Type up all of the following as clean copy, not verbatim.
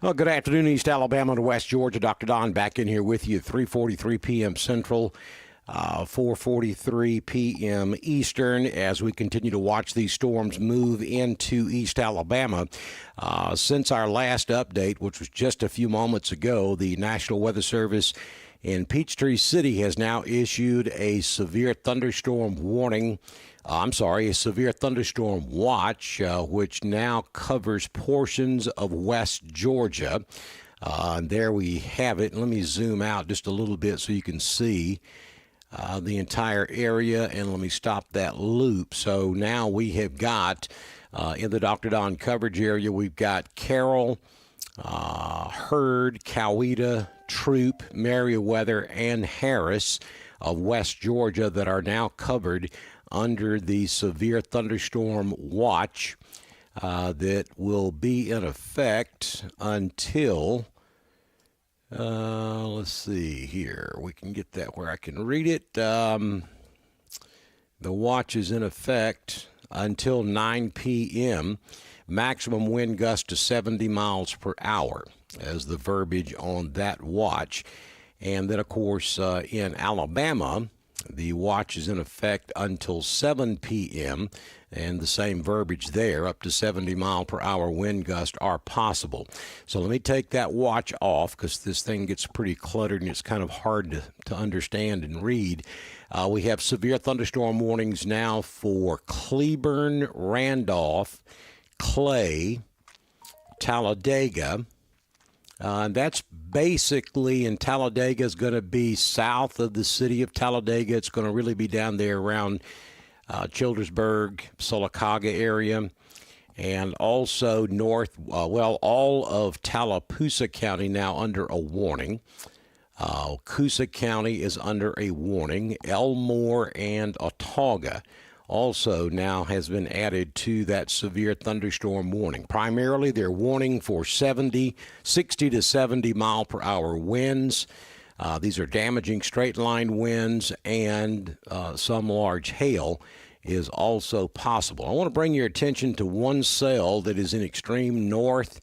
Well, good afternoon, East Alabama to West Georgia. Dr. Don back in here with you at 3:43 p.m. Central, 4:43 p.m. Eastern, as we continue to watch these storms move into East Alabama. Since our last update, which was just a few moments ago, the National Weather Service in Peachtree City has now issued a severe thunderstorm warning. A severe thunderstorm watch, which now covers portions of West Georgia. And there we have it. Let me zoom out just a little bit so you can see the entire area. And let me stop that loop. So now we have got, in the Dr. Don coverage area, we've got Carroll, Hurd, Coweta, Troup, Meriwether, and Harris of West Georgia that are now covered under the severe thunderstorm watch that will be in effect until, let's see here. We can get that where I can read it. The watch is in effect until 9 p.m. Maximum wind gust to 70 miles per hour as the verbiage on that watch. And then, of course, in Alabama, the watch is in effect until 7 p.m., and the same verbiage there, up to 70 mile per hour wind gusts are possible. So let me take that watch off because this thing gets pretty cluttered and it's kind of hard to understand and read. We have severe thunderstorm warnings now for Cleburne, Randolph, Clay, Talladega. That's basically, in Talladega is going to be south of the city of Talladega. It's going to really be down there around Childersburg, Sylacauga area, and also north, all of Tallapoosa County now under a warning. Coosa County is under a warning. Elmore and Autauga also now has been added to that severe thunderstorm warning. Primarily, they're warning for 60 to 70 mile per hour winds. These are damaging straight line winds, and some large hail is also possible. I want to bring your attention to one cell that is in extreme north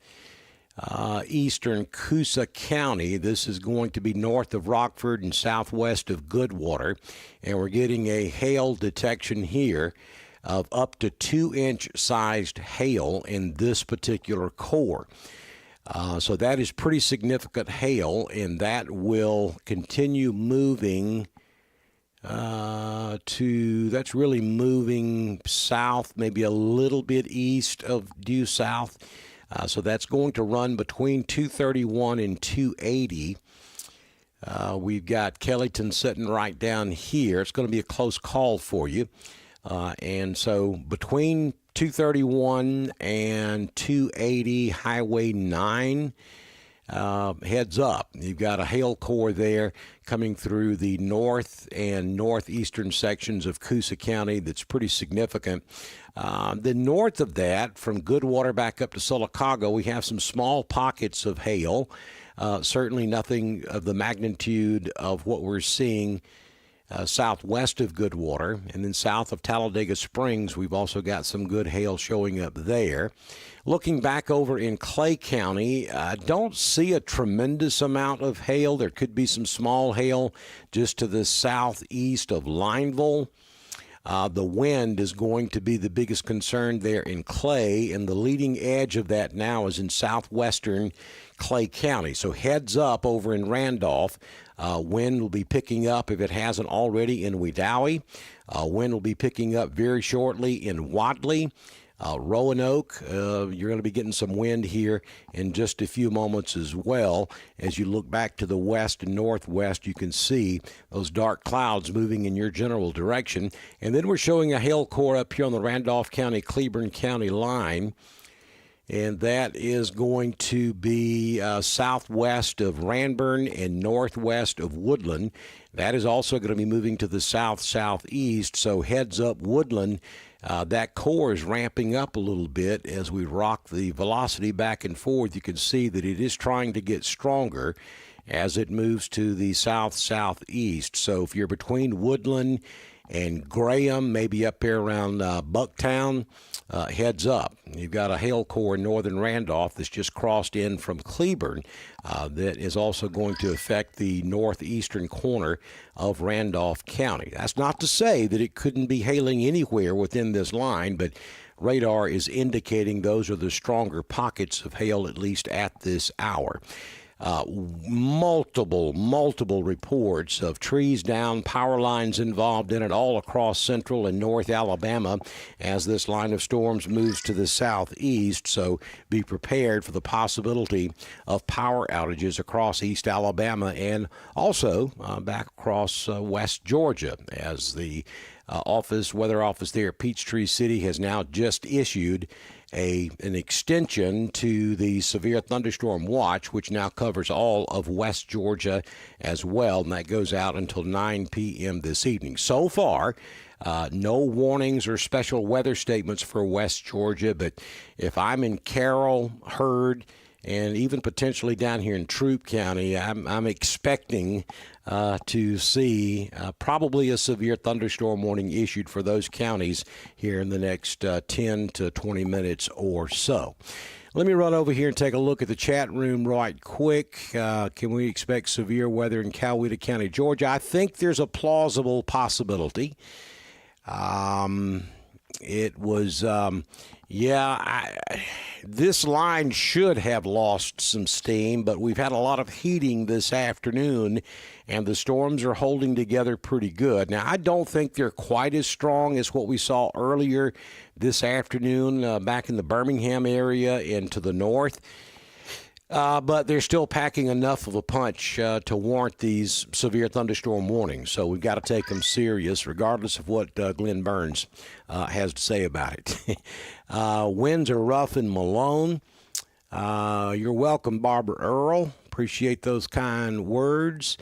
eastern Coosa County. This is going to be north of Rockford and southwest of Goodwater, and we're getting a hail detection here of up to 2-inch sized hail in this particular core. So that is pretty significant hail, and that will continue moving that's really moving south, maybe a little bit east of due south. So that's going to run between 231 and 280. We've got Kellyton sitting right down here. It's going to be a close call for you. And so between 231 and 280, Highway 9, heads up. You've got a hail core there coming through the north and northeastern sections of Coosa County that's pretty significant. The north of that, from Goodwater back up to Sylacauga, we have some small pockets of hail. Certainly nothing of the magnitude of what we're seeing southwest of Goodwater. And then south of Talladega Springs, we've also got some good hail showing up there. Looking back over in Clay County, I don't see a tremendous amount of hail. There could be some small hail just to the southeast of Lineville. The wind is going to be the biggest concern there in Clay, and the leading edge of that now is in southwestern Clay County. So heads up over in Randolph. Wind will be picking up, if it hasn't already, in Wedowee. Wind will be picking up very shortly in Wadley. Roanoke, you're going to be getting some wind here in just a few moments as well. As you look back to the west and northwest, you can see those dark clouds moving in your general direction. And then we're showing a hail core up here on the Randolph County, Cleburne County line. And that is going to be southwest of Ranburne and northwest of Woodland. That is also going to be moving to the south-southeast, so heads up Woodland. That core is ramping up a little bit as we rock the velocity back and forth. You can see that it is trying to get stronger as it moves to the south-southeast. So if you're between Woodland and Graham, maybe up here around Bucktown, heads up. You've got a hail core in northern Randolph that's just crossed in from Cleburne that is also going to affect the northeastern corner of Randolph County. That's not to say that it couldn't be hailing anywhere within this line, but radar is indicating those are the stronger pockets of hail, at least at this hour. Multiple reports of trees down, power lines involved in it all across central and north Alabama as this line of storms moves to the southeast. So be prepared for the possibility of power outages across East Alabama and also back across West Georgia as the weather office there at Peachtree City has now just issued an extension to the severe thunderstorm watch, which now covers all of West Georgia as well, and that goes out until 9 p.m. this evening. So far, no warnings or special weather statements for West Georgia, but if I'm in Carroll, Hurd, and even potentially down here in Troup County, I'm expecting to see probably a severe thunderstorm warning issued for those counties here in the next 10 to 20 minutes or so. Let me run over here and take a look at the chat room right quick. Can we expect severe weather in Coweta County, Georgia? I think there's a plausible possibility. This line should have lost some steam, but we've had a lot of heating this afternoon, and the storms are holding together pretty good. Now, I don't think they're quite as strong as what we saw earlier this afternoon back in the Birmingham area and to the north. But they're still packing enough of a punch to warrant these severe thunderstorm warnings. So we've got to take them serious, regardless of what Glenn Burns has to say about it. Winds are rough in Malone. You're welcome, Barbara Earl. Appreciate those kind words.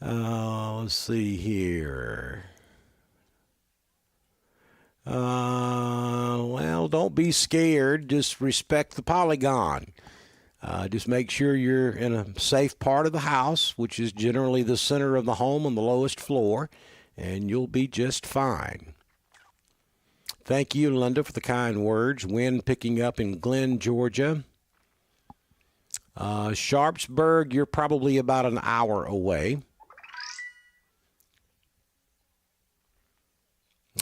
Let's see here. Well, don't be scared. Just respect the polygon. Just make sure you're in a safe part of the house, which is generally the center of the home on the lowest floor, and you'll be just fine. Thank you, Linda, for the kind words. Wind picking up in Glenn, Georgia. Sharpsburg, you're probably about an hour away.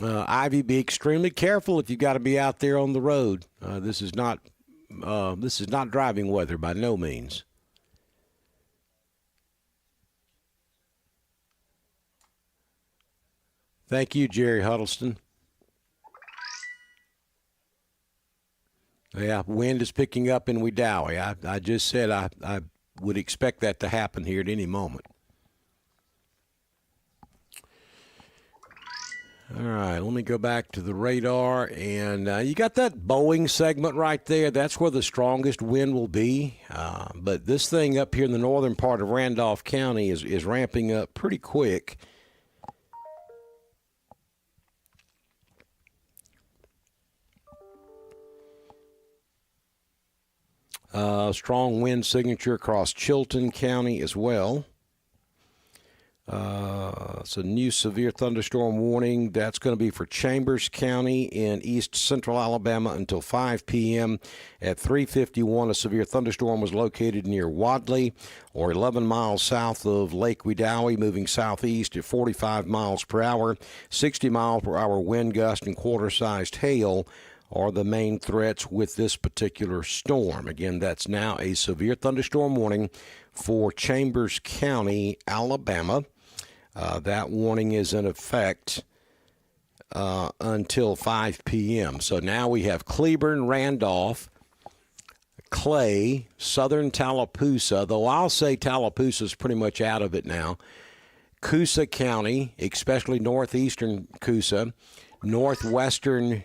Ivy, be extremely careful if you've got to be out there on the road. This is not driving weather by no means. Thank you, Jerry Huddleston. Yeah, wind is picking up in Wedowee. I just said I would expect that to happen here at any moment. All right, let me go back to the radar. And you got that Boeing segment right there. That's where the strongest wind will be. But this thing up here in the northern part of Randolph County is ramping up pretty quick. Strong wind signature across Chilton County as well. It's a new severe thunderstorm warning. That's going to be for Chambers County in east central Alabama until 5 p.m. At 3:51, a severe thunderstorm was located near Wadley, or 11 miles south of Lake Wedowee, moving southeast at 45 miles per hour. 60 mile per hour wind gust and quarter-sized hail are the main threats with this particular storm. Again, that's now a severe thunderstorm warning for Chambers County, Alabama. That warning is in effect until 5 p.m. So now we have Cleburne, Randolph, Clay, southern Tallapoosa, though I'll say Tallapoosa's pretty much out of it now. Coosa County, especially northeastern Coosa, northwestern,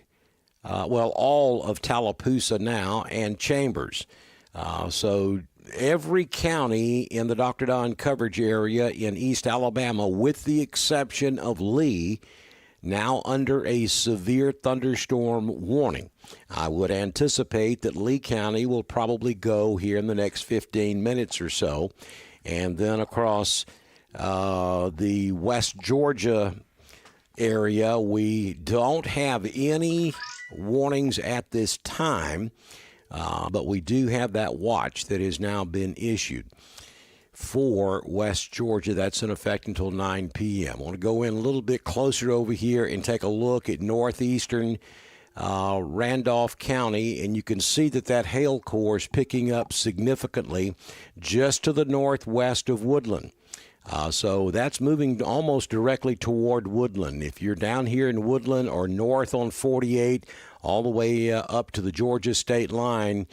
all of Tallapoosa now, and Chambers. So every county in the Dr. Don coverage area in East Alabama, with the exception of Lee, now under a severe thunderstorm warning. I would anticipate that Lee County will probably go here in the next 15 minutes or so. And then across the West Georgia area, we don't have any warnings at this time, but we do have that watch that has now been issued for West Georgia. That's in effect until 9 p.m. I want to go in a little bit closer over here and take a look at northeastern Randolph County, and you can see that hail core is picking up significantly just to the northwest of Woodland. So that's moving almost directly toward Woodland. If you're down here in Woodland or north on 48, all the way up to the Georgia state line,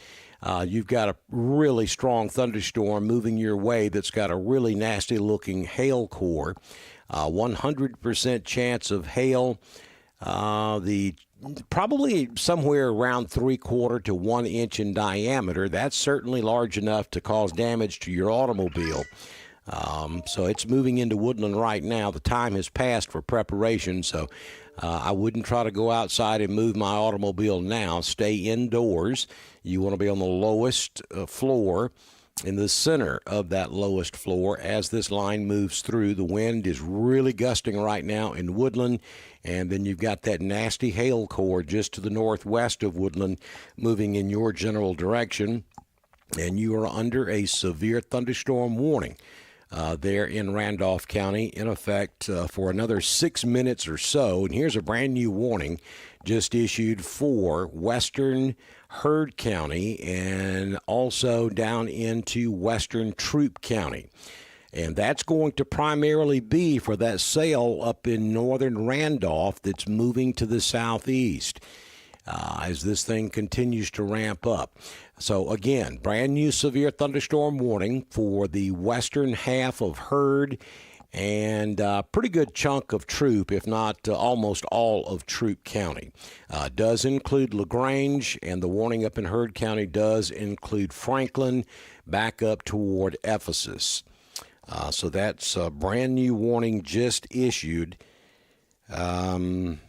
you've got a really strong thunderstorm moving your way that's got a really nasty-looking hail core. 100% chance of hail. Probably somewhere around 3/4 to 1 inch in diameter. That's certainly large enough to cause damage to your automobile. So it's moving into Woodland right now. The time has passed for preparation, so I wouldn't try to go outside and move my automobile now. Stay indoors. You want to be on the lowest floor, in the center of that lowest floor as this line moves through. The wind is really gusting right now in Woodland, and then you've got that nasty hail core just to the northwest of Woodland moving in your general direction, and you are under a severe thunderstorm warning there in Randolph County, in effect for another 6 minutes or so. And here's a brand new warning just issued for western Heard County and also down into western Troup County. And that's going to primarily be for that sail up in northern Randolph that's moving to the southeast as this thing continues to ramp up. So, again, brand new severe thunderstorm warning for the western half of Heard and a pretty good chunk of Troup, if not almost all of Troup County. Does include LaGrange, and the warning up in Heard County does include Franklin back up toward Ephesus. So that's a brand new warning just issued from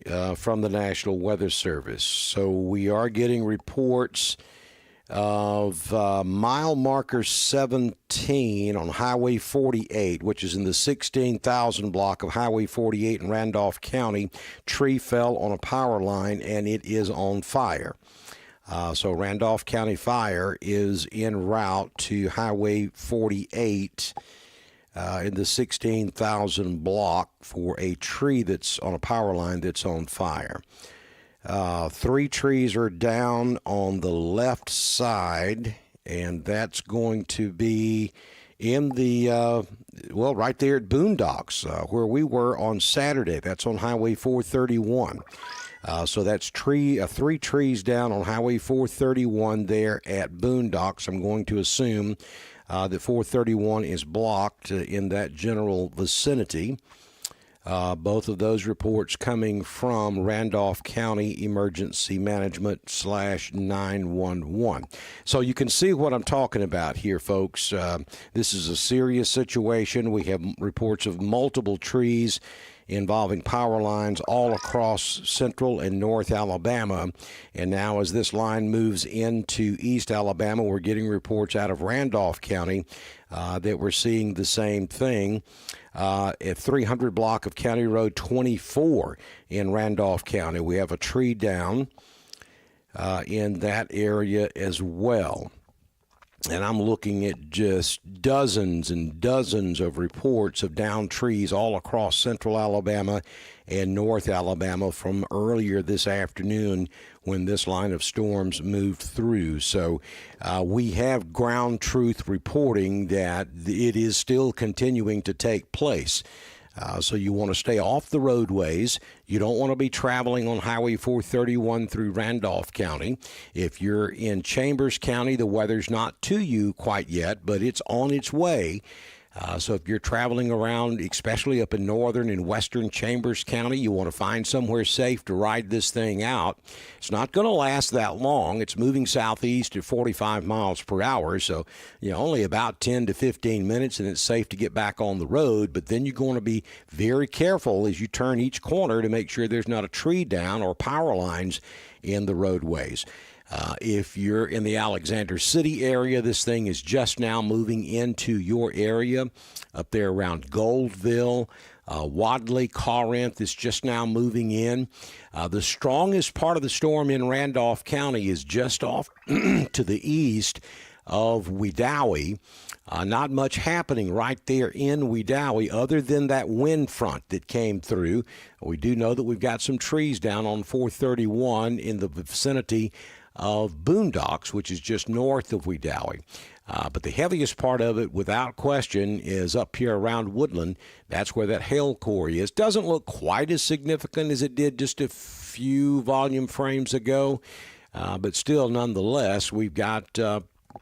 the National Weather Service. So we are getting reports of mile marker 17 on Highway 48, which is in the 16,000 block of Highway 48 in Randolph County. Tree fell on a power line, and it is on fire. So Randolph County Fire is en route to Highway 48 in the 16,000 block for a tree that's on a power line that's on fire. 3 trees are down on the left side, and that's going to be in the, right there at Boondocks, where we were on Saturday. That's on Highway 431. So that's 3 trees down on Highway 431 there at Boondocks. I'm going to assume that 431 is blocked in that general vicinity. Both of those reports coming from Randolph County Emergency Management /911. So you can see what I'm talking about here, folks. This is a serious situation. We have reports of multiple trees involving power lines all across central and north Alabama. And now as this line moves into east Alabama, we're getting reports out of Randolph County that we're seeing the same thing. At 300 block of County Road 24 in Randolph County, we have a tree down in that area as well. And I'm looking at just dozens and dozens of reports of downed trees all across central Alabama and north Alabama from earlier this afternoon when this line of storms moved through. So we have ground truth reporting that it is still continuing to take place. So you want to stay off the roadways. You don't want to be traveling on Highway 431 through Randolph County. If you're in Chambers County, the weather's not to you quite yet, but it's on its way. So if you're traveling around, especially up in northern and western Chambers County, you want to find somewhere safe to ride this thing out. It's not going to last that long. It's moving southeast at 45 miles per hour, so only about 10 to 15 minutes, and it's safe to get back on the road. But then you're going to be very careful as you turn each corner to make sure there's not a tree down or power lines in the roadways. If you're in the Alexander City area, this thing is just now moving into your area up there around Goldville. Wadley, Corinth is just now moving in. The strongest part of the storm in Randolph County is just off to the east of Wedowee. Not much happening right there in Wedowee other than that wind front that came through. We do know that we've got some trees down on 431 in the vicinity of Boondocks, which is just north of Wedowee. But the heaviest part of it, without question, is up here around Woodland. That's where that hail core is. Doesn't look quite as significant as it did just a few volume frames ago, but still, nonetheless, we've got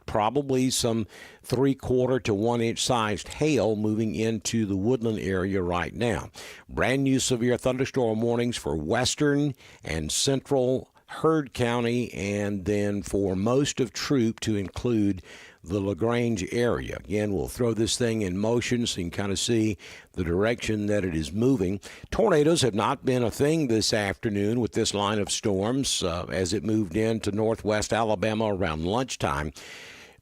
probably some 3/4 to 1 inch sized hail moving into the Woodland area right now. Brand new severe thunderstorm warnings for western and central Heard County, and then for most of Troup to include the LaGrange area. Again, we'll throw this thing in motion so you can kind of see the direction that it is moving. Tornadoes have not been a thing this afternoon with this line of storms as it moved into northwest Alabama around lunchtime.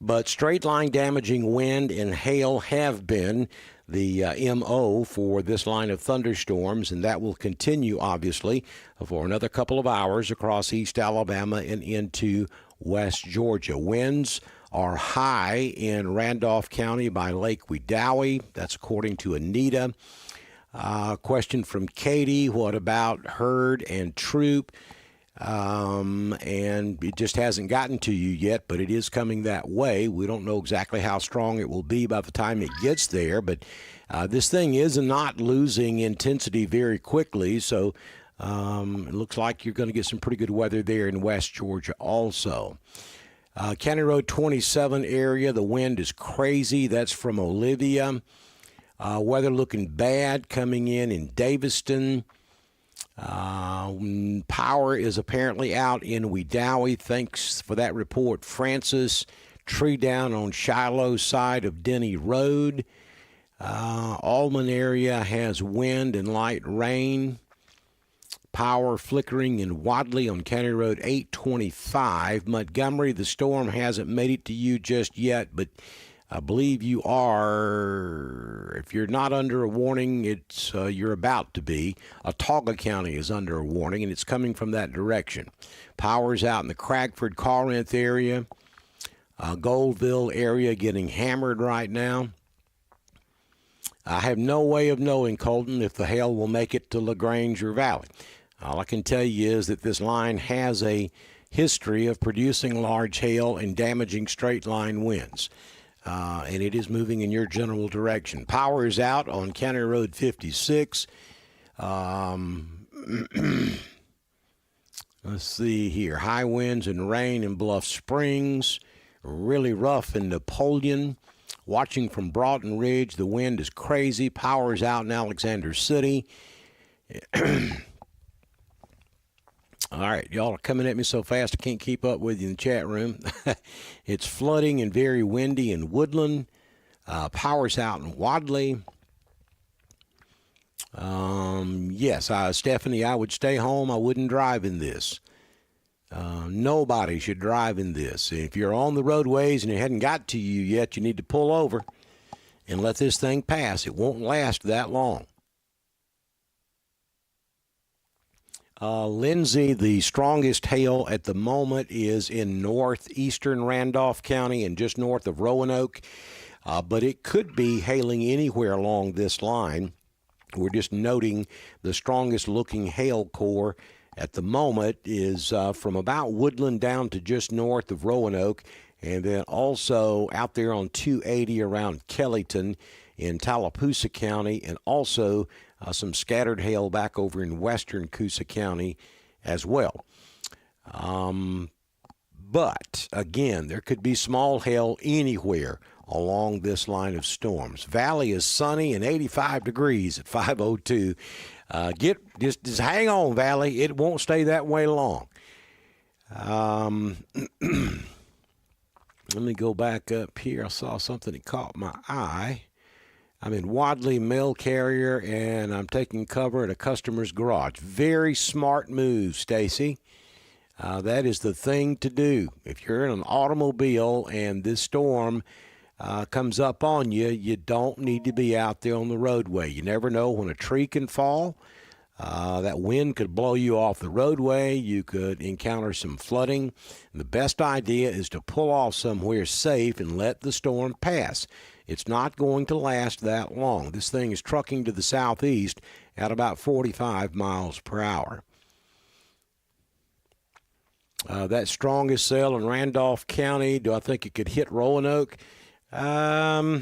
But straight line damaging wind and hail have been the MO for this line of thunderstorms, and that will continue, obviously, for another couple of hours across East Alabama and into West Georgia. Winds are high in Randolph County by Lake Wedowee. That's according to Anita. Question from Katie, what about Heard and Troup? And it just hasn't gotten to you yet, but it is coming that way. We don't know exactly how strong it will be by the time it gets there, but this thing is not losing intensity very quickly, so it looks like you're going to get some pretty good weather there in West Georgia also. County Road 27 area, the wind is crazy. That's from Olivia. Weather looking bad coming in Daviston. Power is apparently out in Wedowee. Thanks for that report, Francis. Tree down on Shiloh side of Denny Road. Allman area has wind and light rain. Power flickering in Wadley on County Road 825. Montgomery, the storm hasn't made it to you just yet, but I believe you are. If you're not under a warning, it's you're about to be. Autauga County is under a warning, and it's coming from that direction. Power's out in the Cragford, Corinth area. Goldville area getting hammered right now. I have no way of knowing, Colton, if the hail will make it to LaGrange or Valley. All I can tell you is that this line has a history of producing large hail and damaging straight line winds. And it is moving in your general direction. Power is out on County Road 56. Let's see here. High winds and rain in Bluff Springs. Really rough in Napoleon. Watching from Broughton Ridge, the wind is crazy. Power is out in Alexander City. All right, y'all are coming at me so fast I can't keep up with you in the chat room. It's flooding and very windy in Woodland. Power's out in Wadley. Yes, Stephanie, I would stay home. I wouldn't drive in this. Nobody should drive in this. If you're on the roadways and it hadn't got to you yet, you need to pull over and let this thing pass. It won't last that long. Lindsay, the strongest hail at the moment is in northeastern Randolph County and just north of Roanoke, but it could be hailing anywhere along this line. We're just noting the strongest looking hail core at the moment is from about Woodland down to just north of Roanoke, and then also out there on 280 around Kellyton in Tallapoosa County, and also some scattered hail back over in western Coosa County as well. But, again, there could be small hail anywhere along this line of storms. Valley is sunny and 85 degrees at 5:02. Just hang on, Valley. It won't stay that way long. Let me go back up here. I saw something that caught my eye. I'm in Wadley Mail Carrier, and I'm taking cover at a customer's garage. Very smart move, Stacy. That is the thing to do. If you're in an automobile and this storm comes up on you, you don't need to be out there on the roadway. You never know when a tree can fall. That wind could blow you off the roadway. You could encounter some flooding. And the best idea is to pull off somewhere safe and let the storm pass. It's not going to last that long. This thing is trucking to the southeast at about 45 miles per hour. That strongest cell in Randolph County, do I think it could hit Roanoke? Yeah,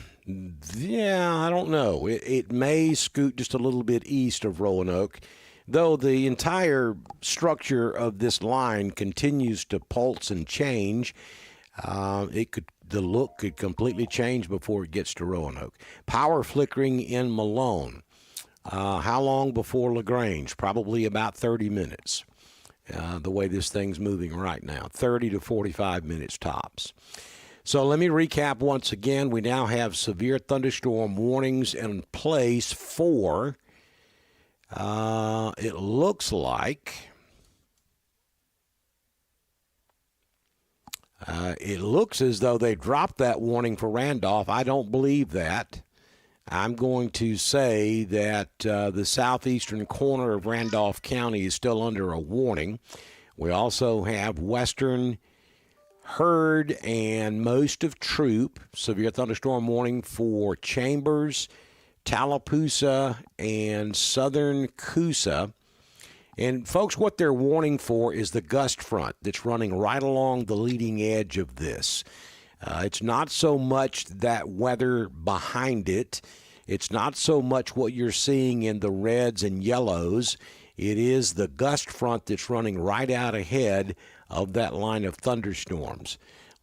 I don't know. It may scoot just a little bit east of Roanoke, though the entire structure of this line continues to pulse and change. The look could completely change before it gets to Roanoke. Power flickering in Malone. How long before LaGrange? Probably about 30 minutes. The way this thing's moving right now, 30 to 45 minutes tops. So let me recap once again. We now have severe thunderstorm warnings in place for, it looks like, it looks as though they dropped that warning for Randolph. I don't believe that. I'm going to say that the southeastern corner of Randolph County is still under a warning. We also have western Hurd and most of Troop, severe thunderstorm warning for Chambers, Tallapoosa, and southern Coosa. And, folks, what they're warning for is the gust front that's running right along the leading edge of this. It's not so much that weather behind it. It's not so much what you're seeing in the reds and yellows. It is the gust front that's running right out ahead of that line of thunderstorms.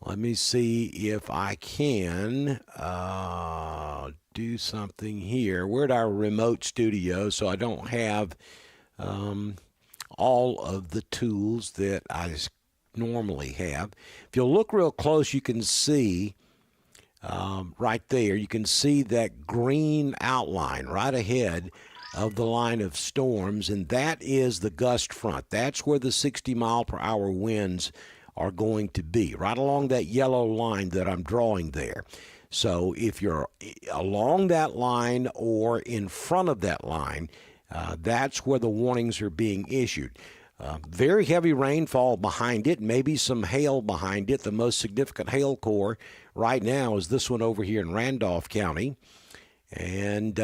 Let me see if I can do something here. We're at our remote studio, so I don't have all of the tools that I normally have. If you'll look real close, you can see right there, you can see that green outline right ahead of the line of storms, and that is the gust front. That's where the 60-mile-per-hour winds are going to be, right along that yellow line that I'm drawing there. So if you're along that line or in front of that line, that's where the warnings are being issued. Very heavy rainfall behind it, maybe some hail behind it. The most significant hail core right now is this one over here in Randolph County. And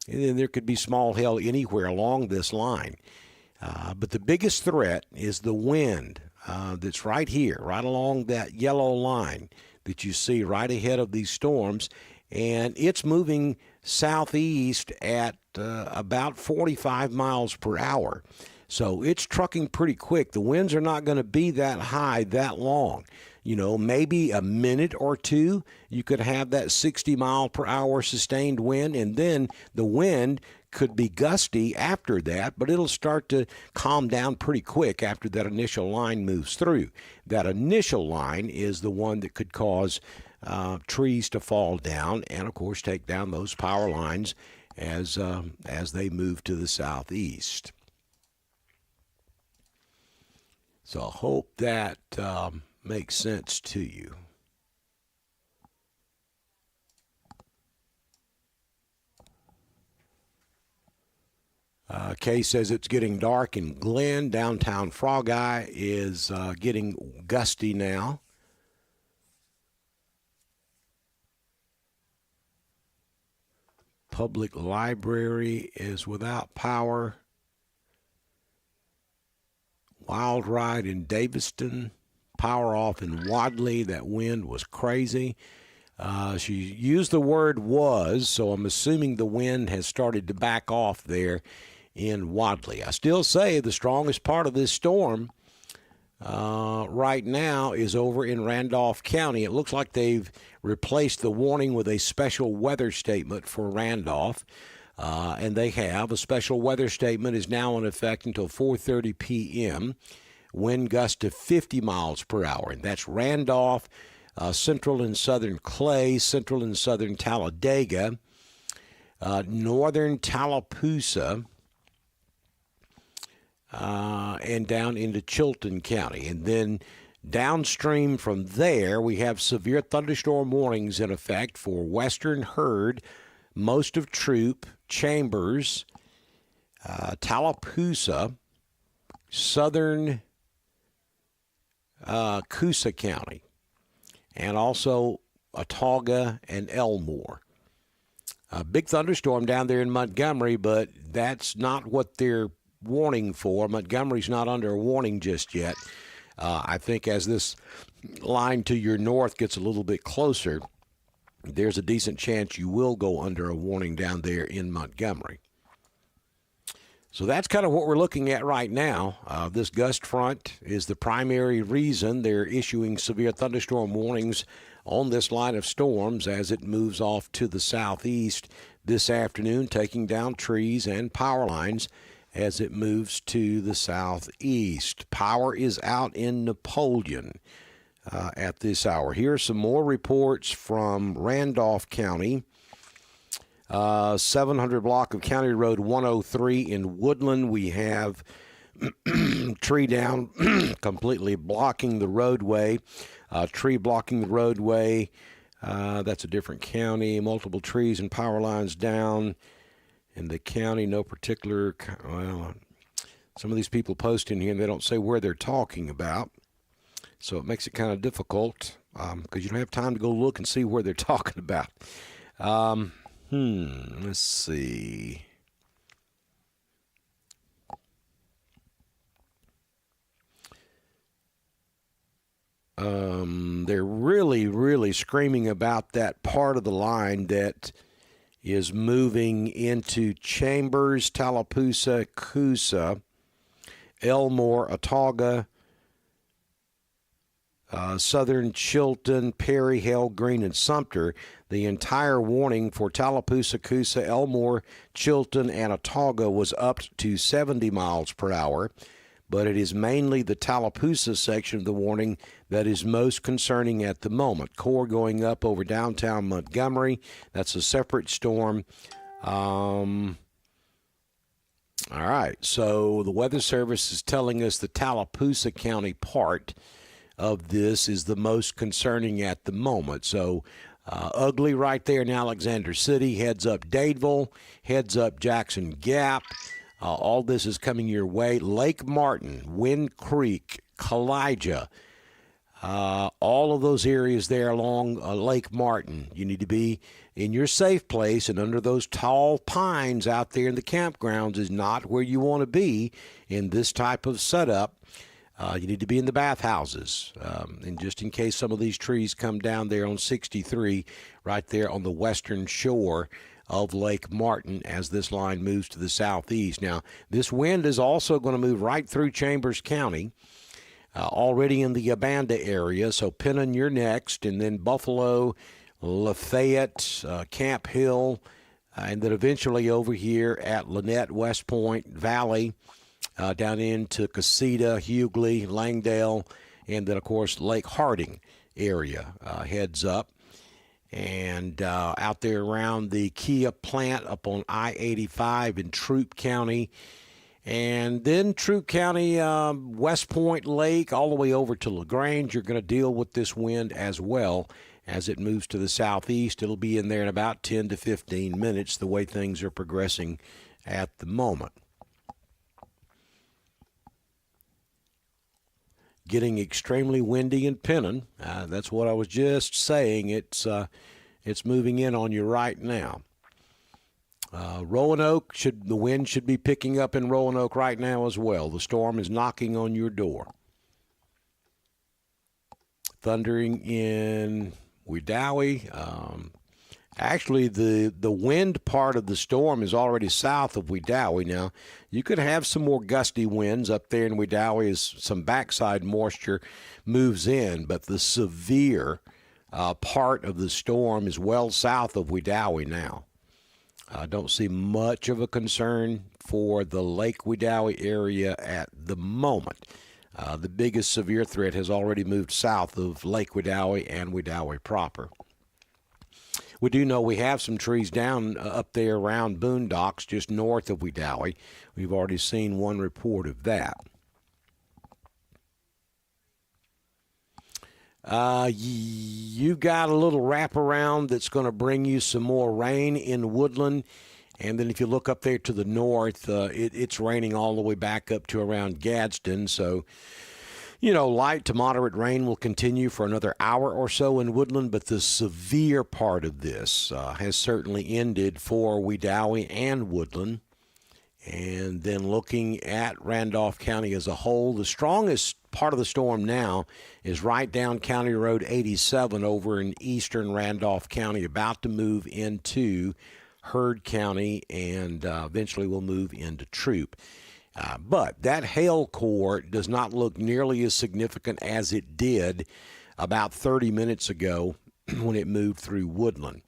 there could be small hail anywhere along this line. But the biggest threat is the wind that's right here, right along that yellow line that you see right ahead of these storms. And it's moving southeast at about 45 miles per hour. So it's trucking pretty quick. The winds are not going to be that high that long. You know, maybe a minute or two, you could have that 60-mile-per-hour sustained wind, and then the wind could be gusty after that, but it'll start to calm down pretty quick after that initial line moves through. That initial line is the one that could cause trees to fall down and, of course, take down those power lines as they move to the southeast. So I hope that makes sense to you. Kay says it's getting dark in Glen. Downtown Frog Eye is getting gusty now. Public Library is without power. Wild Ride in Daviston, power off in Wadley. That wind was crazy. She used the word was, so I'm assuming the wind has started to back off there in Wadley. I still say the strongest part of this storm right now is over in Randolph County. It looks like they've replaced the warning with a special weather statement for Randolph. And they have. A special weather statement is now in effect until 4:30 p.m. Wind gusts to 50 miles per hour. And that's Randolph, central and southern Clay, central and southern Talladega, northern Tallapoosa, and down into Chilton County. And then downstream from there, we have severe thunderstorm warnings in effect for western Heard, most of Troup, Chambers, Tallapoosa, southern Coosa County, and also Autauga and Elmore. A big thunderstorm down there in Montgomery, but that's not what they're warning for. Montgomery's not under a warning just yet. I think as this line to your north gets a little bit closer, there's a decent chance you will go under a warning down there in Montgomery. So that's kind of what we're looking at right now. This gust front is the primary reason they're issuing severe thunderstorm warnings on this line of storms as it moves off to the southeast this afternoon, taking down trees and power lines as it moves to the southeast. Power is out in Napoleon at this hour. Here are some more reports from Randolph County. 700 block of County Road 103 in Woodland. We have tree down completely blocking the roadway. Tree blocking the roadway. That's a different county. Multiple trees and power lines down in the county. No particular. Well, some of these people post in here and they don't say where they're talking about. So it makes it kind of difficult because you don't have time to go look and see where they're talking about. Let's see. They're really screaming about that part of the line that is moving into Chambers, Tallapoosa, Coosa, Elmore, Autauga, southern Chilton, Perry, Hale, Green, and Sumter. The entire warning for Tallapoosa, Coosa, Elmore, Chilton, and Autauga was up to 70 miles per hour, but it is mainly the Tallapoosa section of the warning that is most concerning at the moment. Core going up over downtown Montgomery. That's a separate storm. All right, so the Weather Service is telling us the Tallapoosa County part of this is the most concerning at the moment. So ugly right there in Alexander City, heads up Dadeville, heads up Jackson Gap. All this is coming your way. Lake Martin, Wind Creek, Kalijah, all of those areas there along Lake Martin. You need to be in your safe place, and under those tall pines out there in the campgrounds is not where you want to be in this type of setup. You need to be in the bathhouses, and just in case some of these trees come down there on 63, right there on the western shore of Lake Martin as this line moves to the southeast. Now, this wind is also going to move right through Chambers County, already in the Abanda area, so Pennon, you're next, and then Buffalo, Lafayette, Camp Hill, and then eventually over here at Lynette, West Point, Valley, down into Casita, Hughley, Langdale, and then, of course, Lake Harding area heads up. And out there around the Kia plant up on I-85 in Troup County. And then Troup County, West Point Lake, all the way over to LaGrange, you're going to deal with this wind as well as it moves to the southeast. It'll be in there in about 10 to 15 minutes, the way things are progressing at the moment. Getting extremely windy in Pennon. That's what I was just saying. It's moving in on you right now. Roanoke, the wind should be picking up in Roanoke right now as well. The storm is knocking on your door. Thundering in Wedowee. Actually, the wind part of the storm is already south of Wedowee now. You could have some more gusty winds up there in Wedowee as some backside moisture moves in, but the severe part of the storm is well south of Wedowee now. I don't see much of a concern for the Lake Wedowee area at the moment. The biggest severe threat has already moved south of Lake Wedowee and Wedowee proper. We do know we have some trees down up there around Boondocks, just north of Wedowee. We've already seen one report of that. You got a little wraparound that's going to bring you some more rain in Woodland. And then if you look up there to the north, it's raining all the way back up to around Gadsden. So, light to moderate rain will continue for another hour or so in Woodland. But the severe part of this has certainly ended for Wedowee and Woodland. And then looking at Randolph County as a whole, the strongest part of the storm now is right down County Road 87 over in eastern Randolph County, about to move into Heard County, and eventually will move into Troup. But that hail core does not look nearly as significant as it did about 30 minutes ago when it moved through Woodland.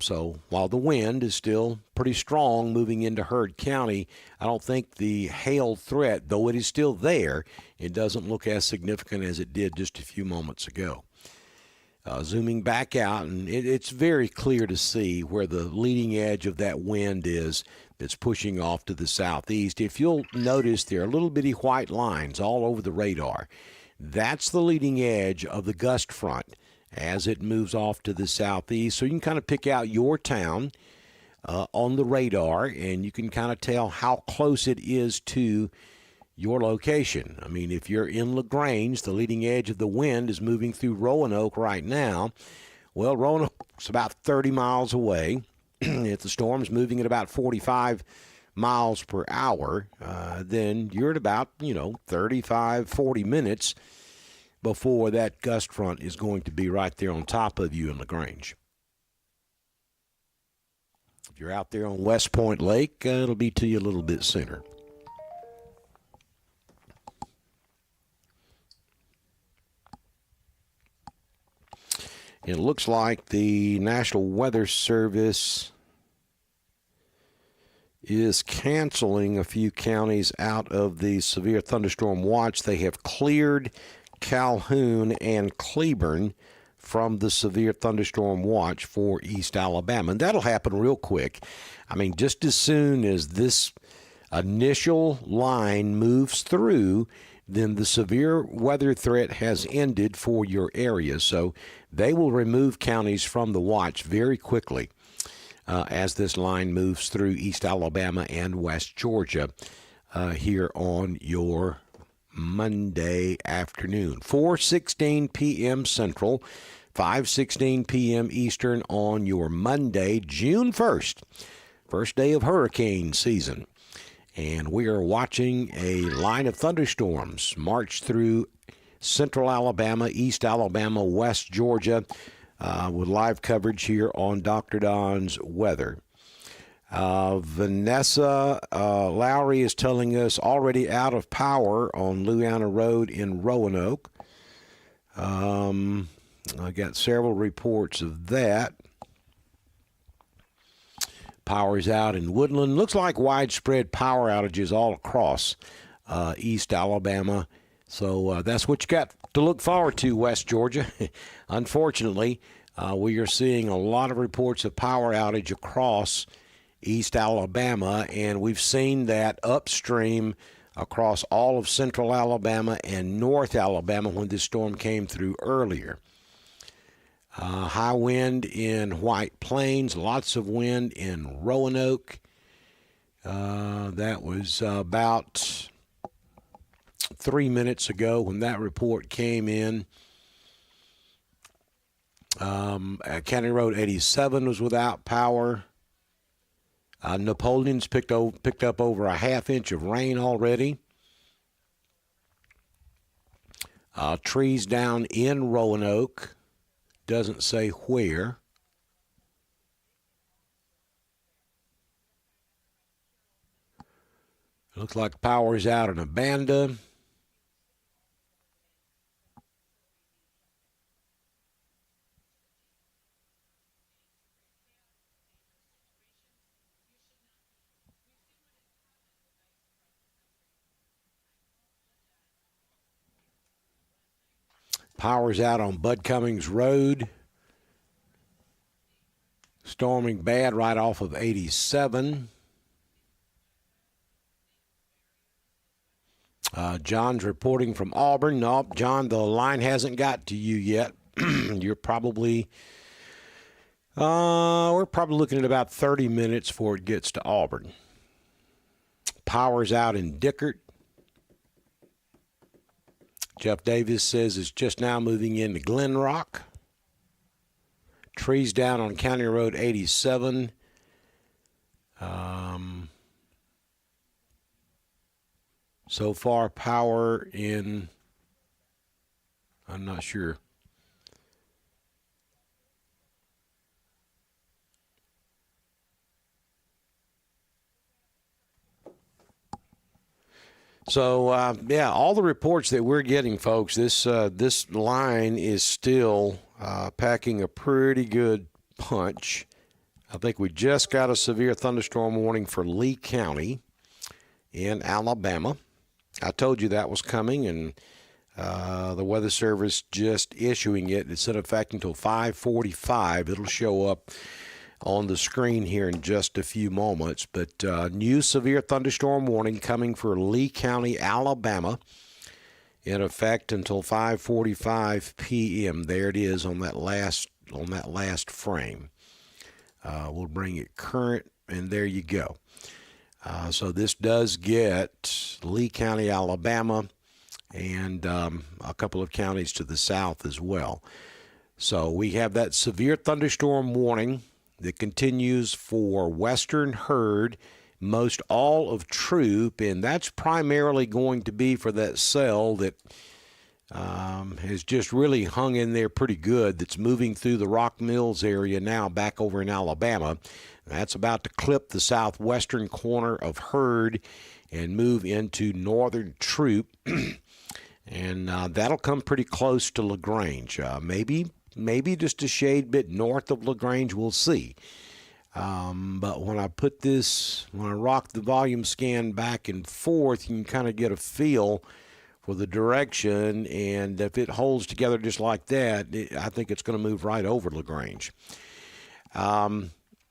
So while the wind is still pretty strong moving into Heard County, I don't think the hail threat, though it is still there, it doesn't look as significant as it did just a few moments ago. Zooming back out, and it's very clear to see where the leading edge of that wind is that's pushing off to the southeast. If you'll notice, there are little bitty white lines all over the radar. That's the leading edge of the gust front as it moves off to the southeast. So you can kind of pick out your town on the radar, and you can kind of tell how close it is to your location. I mean, if you're in LaGrange, the leading edge of the wind is moving through Roanoke right now. Well, Roanoke's about 30 miles away. If the storm's moving at about 45 miles per hour, then you're at about, 35, 40 minutes before that gust front is going to be right there on top of you in LaGrange. If you're out there on West Point Lake, it'll be to you a little bit sooner. It looks like the National Weather Service is canceling a few counties out of the severe thunderstorm watch. They have cleared Calhoun and Cleburne from the severe thunderstorm watch for East Alabama. And that'll happen real quick. I mean, just as soon as this initial line moves through, then the severe weather threat has ended for your area. So they will remove counties from the watch very quickly as this line moves through East Alabama and West Georgia here on your Monday afternoon. 4:16 p.m. Central, 5:16 p.m. Eastern on your Monday, June 1st, first day of hurricane season. And we are watching a line of thunderstorms march through central Alabama, East Alabama, West Georgia, with live coverage here on Dr. Don's Weather. Vanessa Lowry is telling us already out of power on Louisiana Road in Roanoke. I got several reports of that. Power's out in Woodland. Looks like widespread power outages all across East Alabama. So that's what you got to look forward to, West Georgia. Unfortunately, we are seeing a lot of reports of power outage across East Alabama, and we've seen that upstream across all of central Alabama and North Alabama when this storm came through earlier. High wind in White Plains, lots of wind in Roanoke. That was about 3 minutes ago when that report came in. County Road 87 was without power. Napoleon's picked up over a half inch of rain already. Trees down in Roanoke. Doesn't say where. Looks like power's out in Abanda. Power's out on Bud Cummings Road. Storming bad right off of 87. John's reporting from Auburn. Nope, John, the line hasn't got to you yet. You're probably, we're probably looking at about 30 minutes before it gets to Auburn. Power's out in Dickert. Jeff Davis says it's just now moving into Glen Rock. Trees down on County Road 87. So far, power in, I'm not sure. So, yeah, all the reports that we're getting, folks, this line is still packing a pretty good punch. I think we just got a severe thunderstorm warning for Lee County in Alabama. I told you that was coming, and the Weather Service just issuing it. It's in effect until 5:45. It'll show up on the screen here in just a few moments. But new severe thunderstorm warning coming for Lee County, Alabama, in effect until 5:45 p.m. There it is on that last frame. We'll bring it current, and there you go. So this does get Lee County, Alabama, and a couple of counties to the south as well. So we have that severe thunderstorm warning that continues for western herd, most all of Troop, and that's primarily going to be for that cell that has just really hung in there pretty good, that's moving through the Rock Mills area now back over in Alabama. That's about to clip the southwestern corner of Herd and move into northern Troop. And that'll come pretty close to LaGrange. Maybe just a shade bit north of LaGrange, we'll see. But when I rock the volume scan back and forth, you can kind of get a feel for the direction. And if it holds together just like that, I think it's going to move right over LaGrange.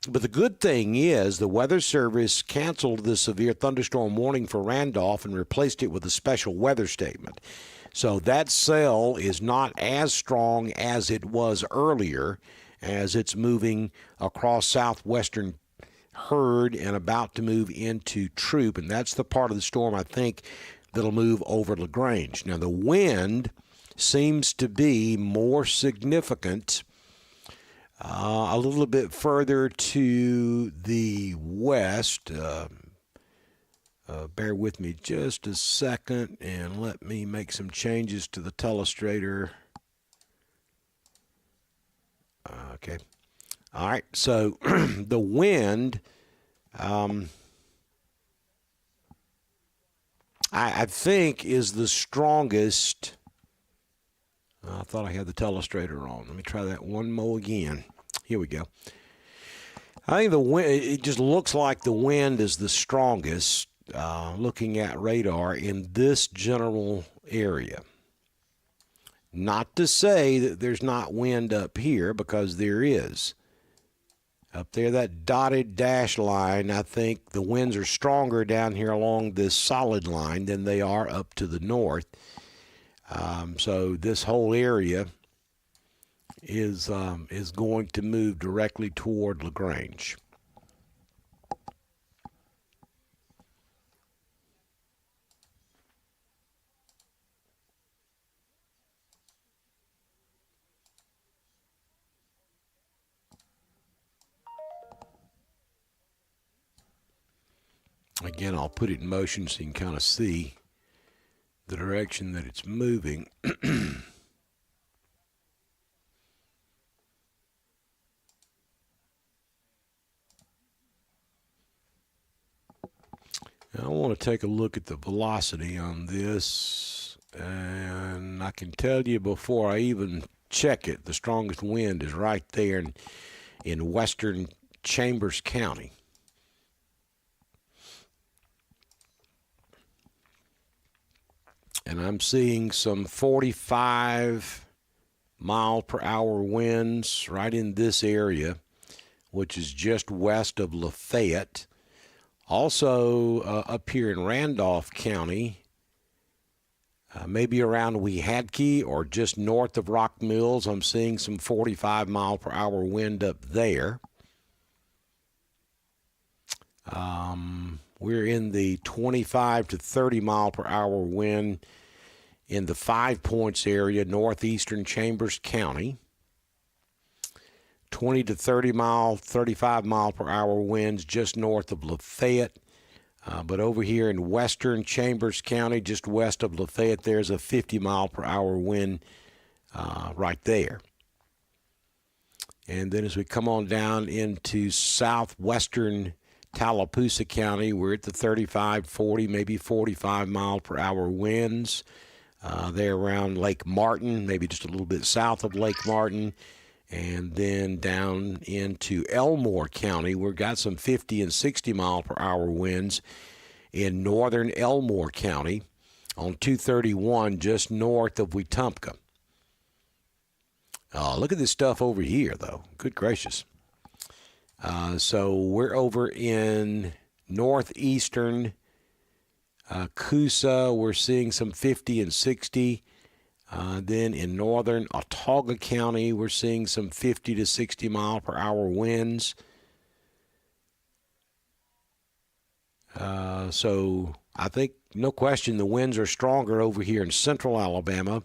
But the good thing is the Weather Service canceled the severe thunderstorm warning for Randolph and replaced it with a special weather statement. So that cell is not as strong as it was earlier, as it's moving across southwestern Herd and about to move into Troop. And that's the part of the storm, I think, that'll move over LaGrange. Now, the wind seems to be more significant a little bit further to the west. Bear with me just a second, and let me make some changes to the telestrator. Okay. All right. So the wind, I think, is the strongest. I thought I had the telestrator on. Let me try that one more again. Here we go. I think the wind, it just looks like the wind is the strongest looking at radar in this general area. Not to say that there's not wind up here, because there is. Up there, that dotted dash line, I think the winds are stronger down here along this solid line than they are up to the north. So this whole area is going to move directly toward LaGrange. Again, I'll put it in motion so you can kind of see the direction that it's moving. I want to take a look at the velocity on this, and I can tell you before I even check it, the strongest wind is right there in western Chambers County. And I'm seeing some 45 mile per hour winds right in this area which is just west of Lafayette. Also up here in Randolph County, maybe around Weehadkee or just north of Rock Mills, I'm seeing some 45-mile-per-hour wind up there. We're in the 25 to 30-mile-per-hour wind in the 5 Points area, northeastern Chambers County. 20 to 35-mile-per-hour winds just north of Lafayette. But over here in western Chambers County, just west of Lafayette, there's a 50-mile-per-hour wind right there. And then as we come on down into southwestern Tallapoosa County, we're at the 35, 40, maybe 45-mile-per-hour winds. They're around Lake Martin, maybe just a little bit south of Lake Martin. And then down into Elmore County, we've got some 50 and 60-mile-per-hour winds in northern Elmore County on 231 just north of Wetumpka. Look at this stuff over here, though. Good gracious. So we're over in northeastern Coosa. We're seeing some 50 and 60. Then in northern Autauga County, we're seeing some 50 to 60-mile-per-hour winds. So I think, no question, the winds are stronger over here in central Alabama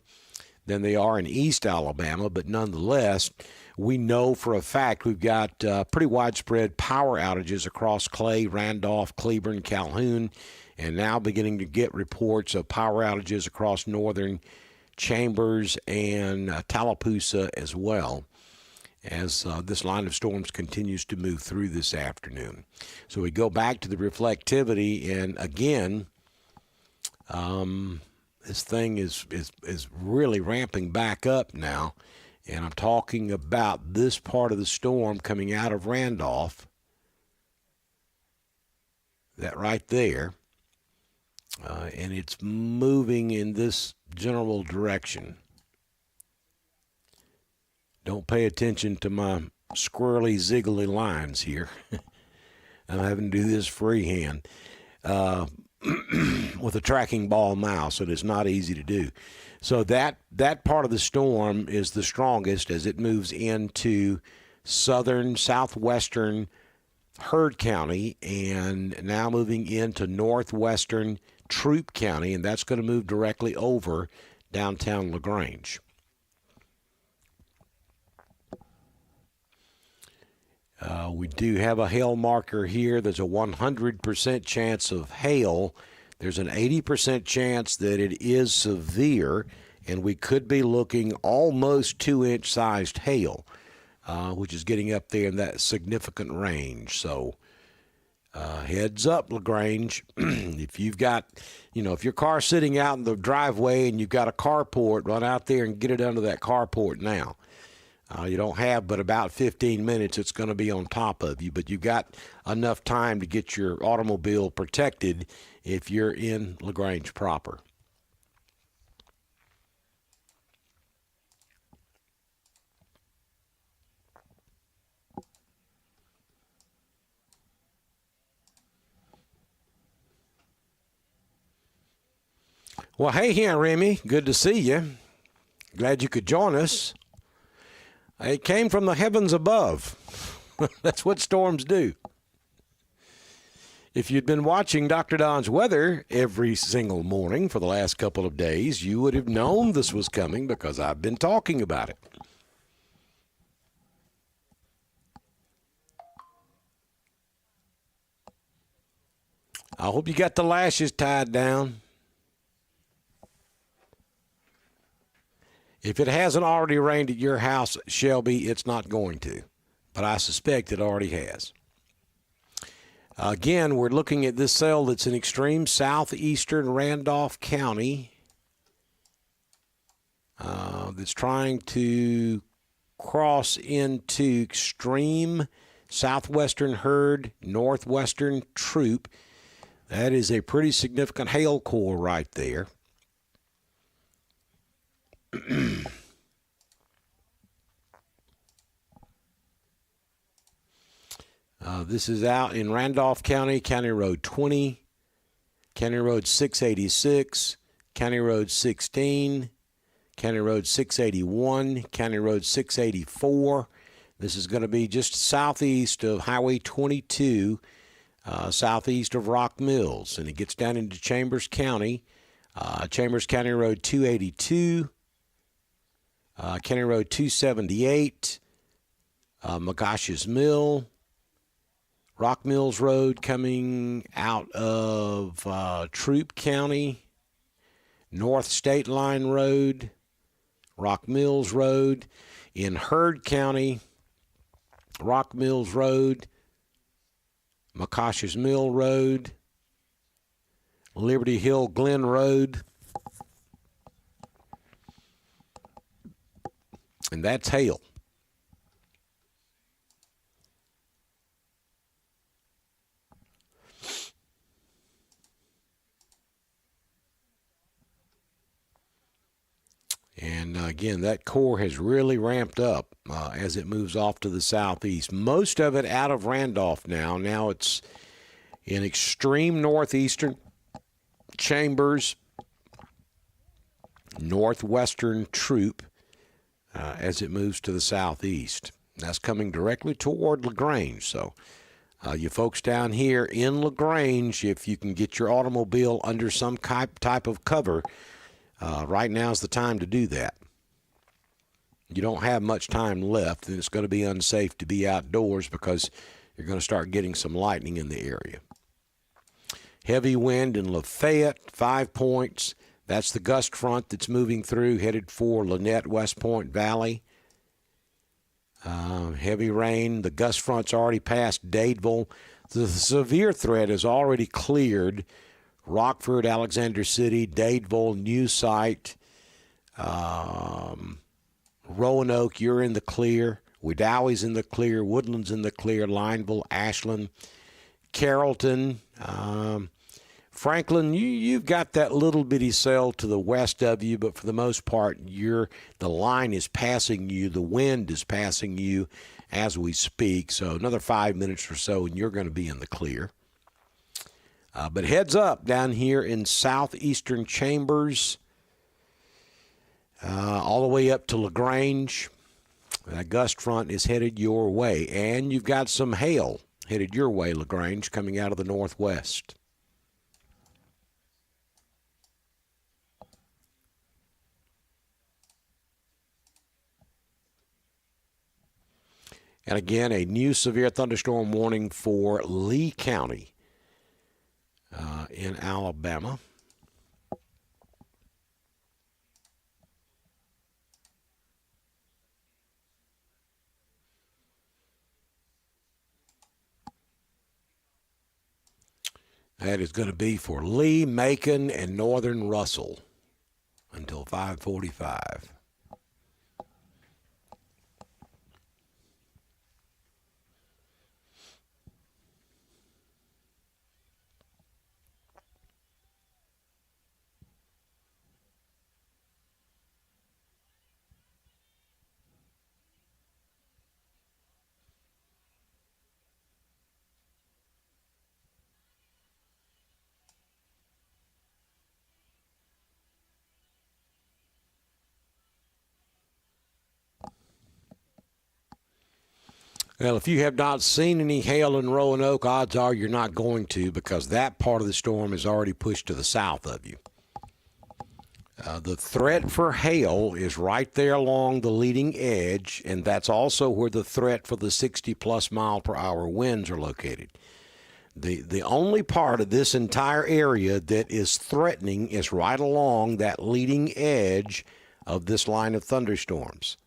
than they are in East Alabama, but nonetheless, we know for a fact we've got pretty widespread power outages across Clay, Randolph, Cleburne, Calhoun, and now beginning to get reports of power outages across northern Chambers and Tallapoosa as well, as this line of storms continues to move through this afternoon. So we go back to the reflectivity, and again, this thing is really ramping back up now, and I'm talking about this part of the storm coming out of Randolph, that right there, and it's moving in this general direction. Don't pay attention to my squirrely, ziggly lines here. I'm having to do this freehand with a tracking ball mouse, and it's not easy to do. So that part of the storm is the strongest as it moves into southwestern Heard County and now moving into northwestern Troup County, and that's going to move directly over downtown LaGrange. We do have a hail marker here. There's a 100% chance of hail. There's an 80% chance that it is severe, and we could be looking almost 2-inch sized hail, which is getting up there in that significant range. So heads up, LaGrange. If you've got, if your car's sitting out in the driveway and you've got a carport, run out there and get it under that carport now. You don't have but about 15 minutes. It's going to be on top of you, but you've got enough time to get your automobile protected if you're in LaGrange proper. Well, hey here, Remy. Good to see you. Glad you could join us. It came from the heavens above. That's what storms do. If you'd been watching Dr. Don's weather every single morning for the last couple of days, you would have known this was coming because I've been talking about it. I hope you got the lashes tied down. If it hasn't already rained at your house, Shelby, it's not going to. But I suspect it already has. Again, we're looking at this cell that's in extreme southeastern Randolph County. That's trying to cross into extreme southwestern Heard, northwestern Troup. That is a pretty significant hail core right there. This is out in Randolph County, County Road 20, County Road 686, County Road 16, County Road 681, County Road 684. This is going to be just southeast of Highway 22, southeast of Rock Mills, and it gets down into Chambers County, Chambers County Road 282, County Road 278, McGosh's Mill, Rock Mills Road coming out of Troup County, North State Line Road, Rock Mills Road, in Heard County, Rock Mills Road, McGosh's Mill Road, Liberty Hill Glen Road, and that's hail. And again, that core has really ramped up as it moves off to the southeast. Most of it out of Randolph now. Now it's in extreme northeastern Chambers, northwestern Troup as it moves to the southeast. That's coming directly toward LaGrange. So you folks down here in LaGrange, if you can get your automobile under some type of cover, right now is the time to do that. You don't have much time left, and it's going to be unsafe to be outdoors because you're going to start getting some lightning in the area. Heavy wind in Lafayette, 5 points. That's the gust front that's moving through, headed for Lynette, West Point Valley. Heavy rain. The gust front's already passed Dadeville. The severe threat is already cleared Rockford, Alexander City, Dadeville, New Site, Roanoke, you're in the clear. Wedowie's in the clear. Woodland's in the clear. Lineville, Ashland, Carrollton, Franklin. You've got that little bitty cell to the west of you, but for the most part, the line is passing you. The wind is passing you as we speak. So another 5 minutes or so, and you're going to be in the clear. But heads up down here in southeastern Chambers, all the way up to LaGrange. That gust front is headed your way. And you've got some hail headed your way, LaGrange, coming out of the northwest. And again, a new severe thunderstorm warning for Lee County in Alabama. That is going to be for Lee, Macon, and northern Russell until 5:45. Well, if you have not seen any hail in Roanoke, odds are you're not going to, because that part of the storm is already pushed to the south of you. The threat for hail is right there along the leading edge, and that's also where the threat for the 60-plus mile per hour winds are located. The only part of this entire area that is threatening is right along that leading edge of this line of thunderstorms.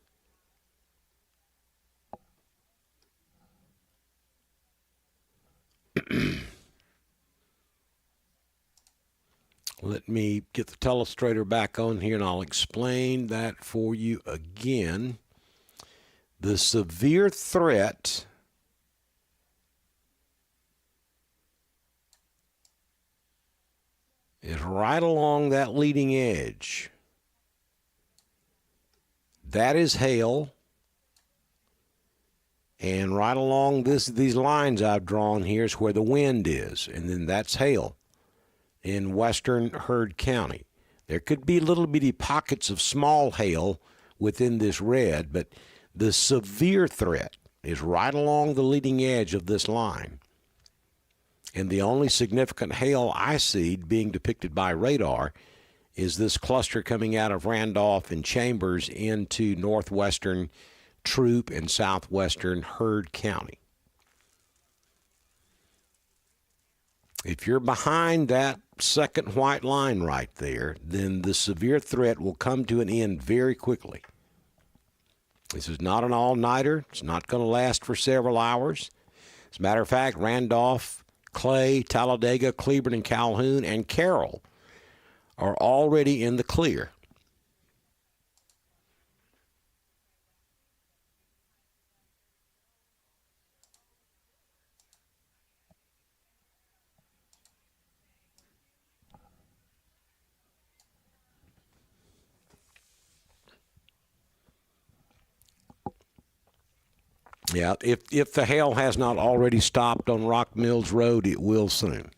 Let me get the telestrator back on here, and I'll explain that for you again. The severe threat is right along that leading edge. That is hail. And right along these lines I've drawn here is where the wind is, and then that's hail in western Heard County. There could be little bitty pockets of small hail within this red, but the severe threat is right along the leading edge of this line. And the only significant hail I see being depicted by radar is this cluster coming out of Randolph and Chambers into northwestern Troup and southwestern Heard County. If you're behind that second white line right there, then the severe threat will come to an end very quickly. This is not an all-nighter. It's not going to last for several hours. As a matter of fact, Randolph, Clay, Talladega, Cleburne, and Calhoun, and Carroll are already in the clear. Yeah, if the hail has not already stopped on Rock Mills Road, it will soon.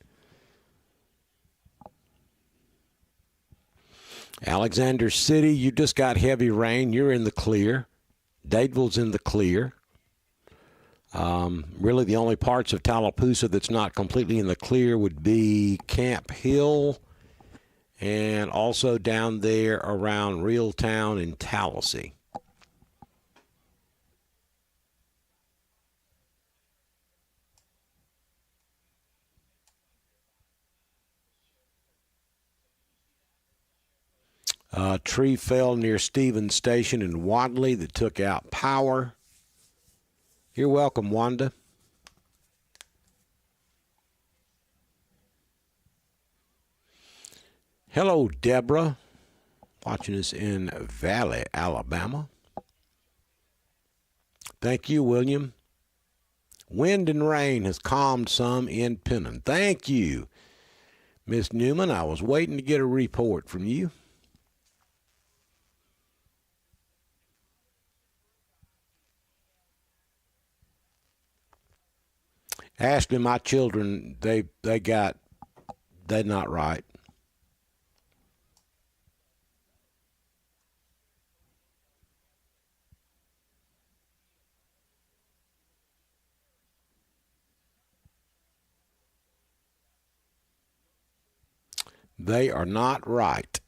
Alexander City, you just got heavy rain. You're in the clear. Dadeville's in the clear. Really, the only parts of Tallapoosa that's not completely in the clear would be Camp Hill and also down there around Reeltown and Tallahassee. Tree fell near Stevens Station in Wadley that took out power. You're welcome, Wanda. Hello, Deborah, watching us in Valley, Alabama. Thank you, William. Wind and rain has calmed some in Pennon. Thank you, Miss Newman. I was waiting to get a report from you. Ashley, my children, they're not right. They are not right.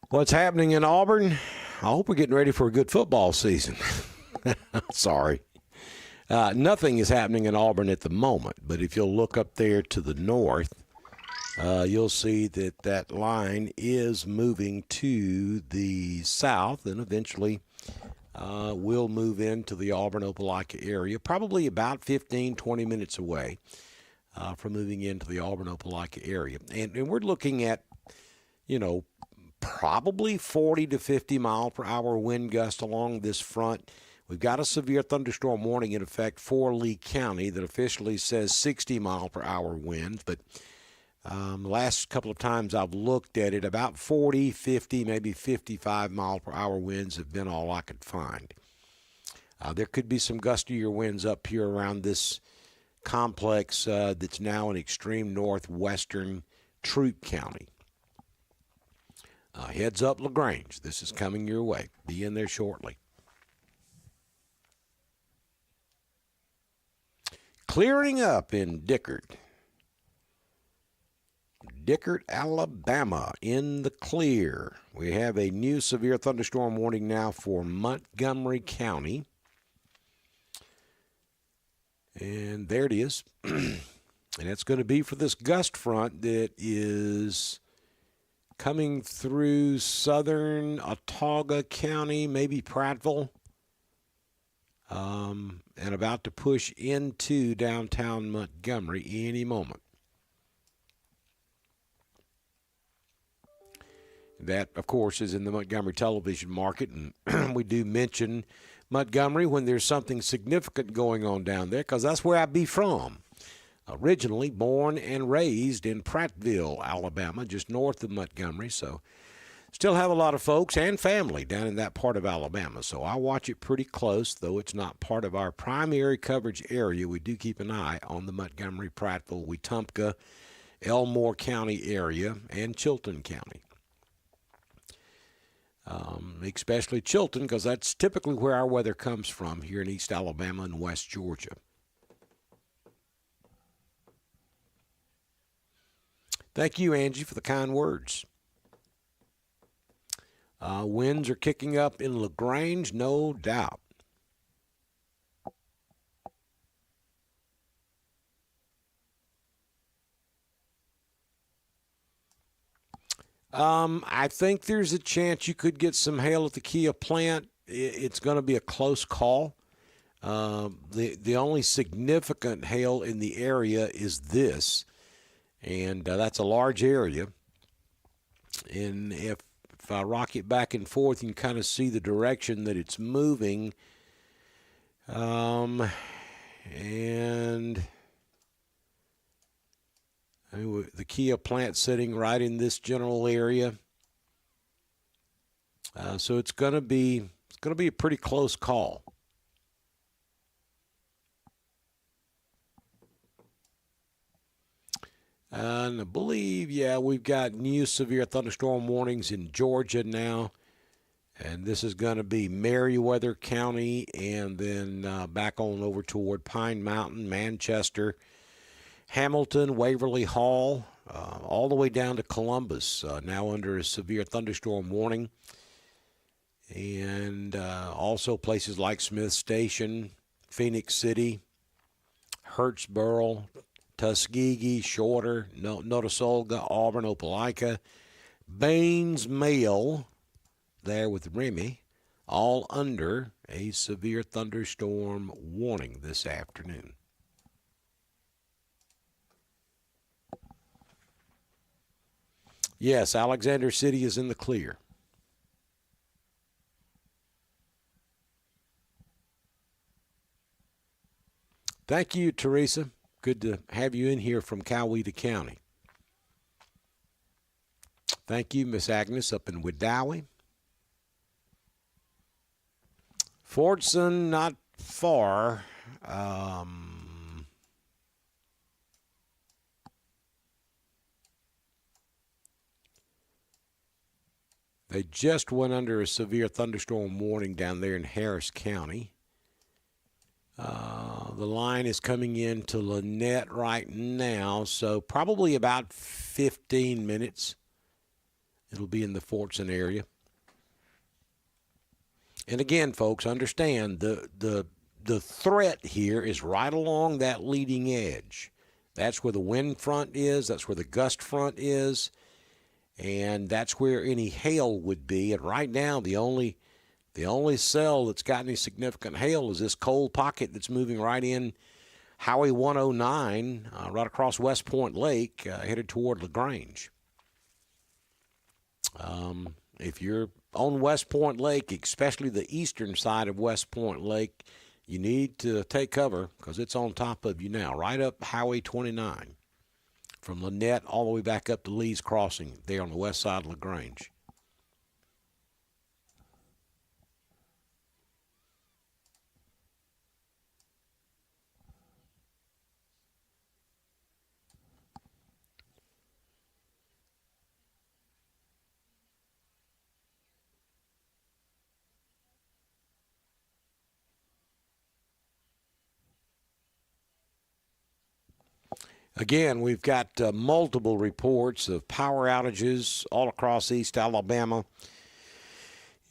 What's happening in Auburn? I hope we're getting ready for a good football season. Sorry. Nothing is happening in Auburn at the moment, but if you'll look up there to the north, you'll see that line is moving to the south and eventually will move into the Auburn-Opelika area, probably about 15, 20 minutes away from moving into the Auburn-Opelika area. And we're looking at, probably 40 to 50 mile per hour wind gust along this front. We've got a severe thunderstorm warning in effect for Lee County that officially says 60 mile per hour winds, but the last couple of times I've looked at it, about 40, 50, maybe 55 mile per hour winds have been all I could find. There could be some gustier winds up here around this complex that's now in extreme northwestern Troup County. Heads up, LaGrange. This is coming your way. Be in there shortly. Clearing up in Dickert, Alabama, in the clear. We have a new severe thunderstorm warning now for Montgomery County. And there it is. And it's going to be for this gust front that is coming through southern Autauga County, maybe Prattville. And about to push into downtown Montgomery any moment. That, of course, is in the Montgomery television market, and we do mention Montgomery when there's something significant going on down there, because that's where I be from. Originally born and raised in Prattville, Alabama, just north of Montgomery, so still have a lot of folks and family down in that part of Alabama. So I watch it pretty close, though it's not part of our primary coverage area. We do keep an eye on the Montgomery, Prattville, Wetumpka, Elmore County area, and Chilton County. Especially Chilton, because that's typically where our weather comes from here in East Alabama and West Georgia. Thank you, Angie, for the kind words. Winds are kicking up in LaGrange, no doubt. I think there's a chance you could get some hail at the Kia plant. It's going to be a close call. The only significant hail in the area is this, and that's a large area. And if I rock it back and forth, you can kind of see the direction that it's moving. And the Kia plant sitting right in this general area. So it's going to be a pretty close call. And I believe, we've got new severe thunderstorm warnings in Georgia now. And this is going to be Meriwether County and then back on over toward Pine Mountain, Manchester, Hamilton, Waverly Hall, all the way down to Columbus, now under a severe thunderstorm warning. And also places like Smith Station, Phoenix City, Hurtsboro, Tuskegee, Shorter, Notasulga, Auburn, Opelika, Baines, Mail, there with Remy, all under a severe thunderstorm warning this afternoon. Yes, Alexander City is in the clear. Thank you, Teresa. Good to have you in here from Coweta County. Thank you, Miss Agnes, up in Wedowee. Fordson, not far. They just went under a severe thunderstorm warning down there in Harris County. The line is coming in to Lynette right now, so probably about 15 minutes. It'll be in the Fordson area. And again, folks, understand the threat here is right along that leading edge. That's where the wind front is. That's where the gust front is. And that's where any hail would be. And right now, the only cell that's got any significant hail is this cold pocket that's moving right in Highway 109, right across West Point Lake, headed toward LaGrange. If you're on West Point Lake, especially the eastern side of West Point Lake, you need to take cover because it's on top of you now, right up Highway 29. From Lynette all the way back up to Lee's Crossing there on the west side of LaGrange. Again, we've got multiple reports of power outages all across East Alabama.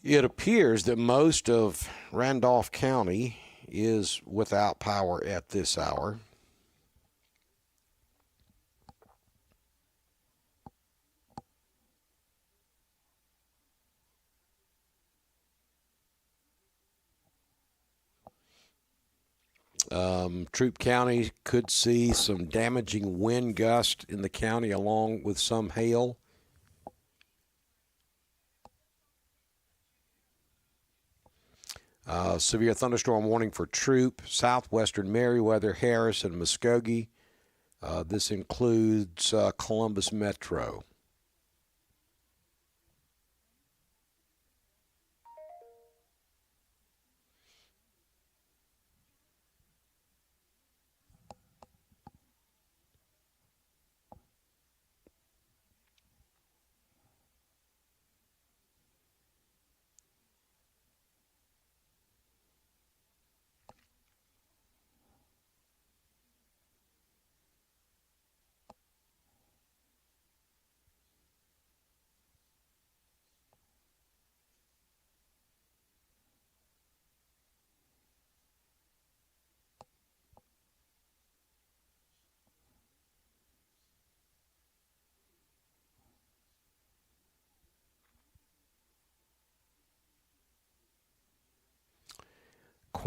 It appears that most of Randolph County is without power at this hour. Troup County could see some damaging wind gust in the county along with some hail. Severe thunderstorm warning for Troup, southwestern Meriwether, Harris, and Muskogee. This includes Columbus Metro.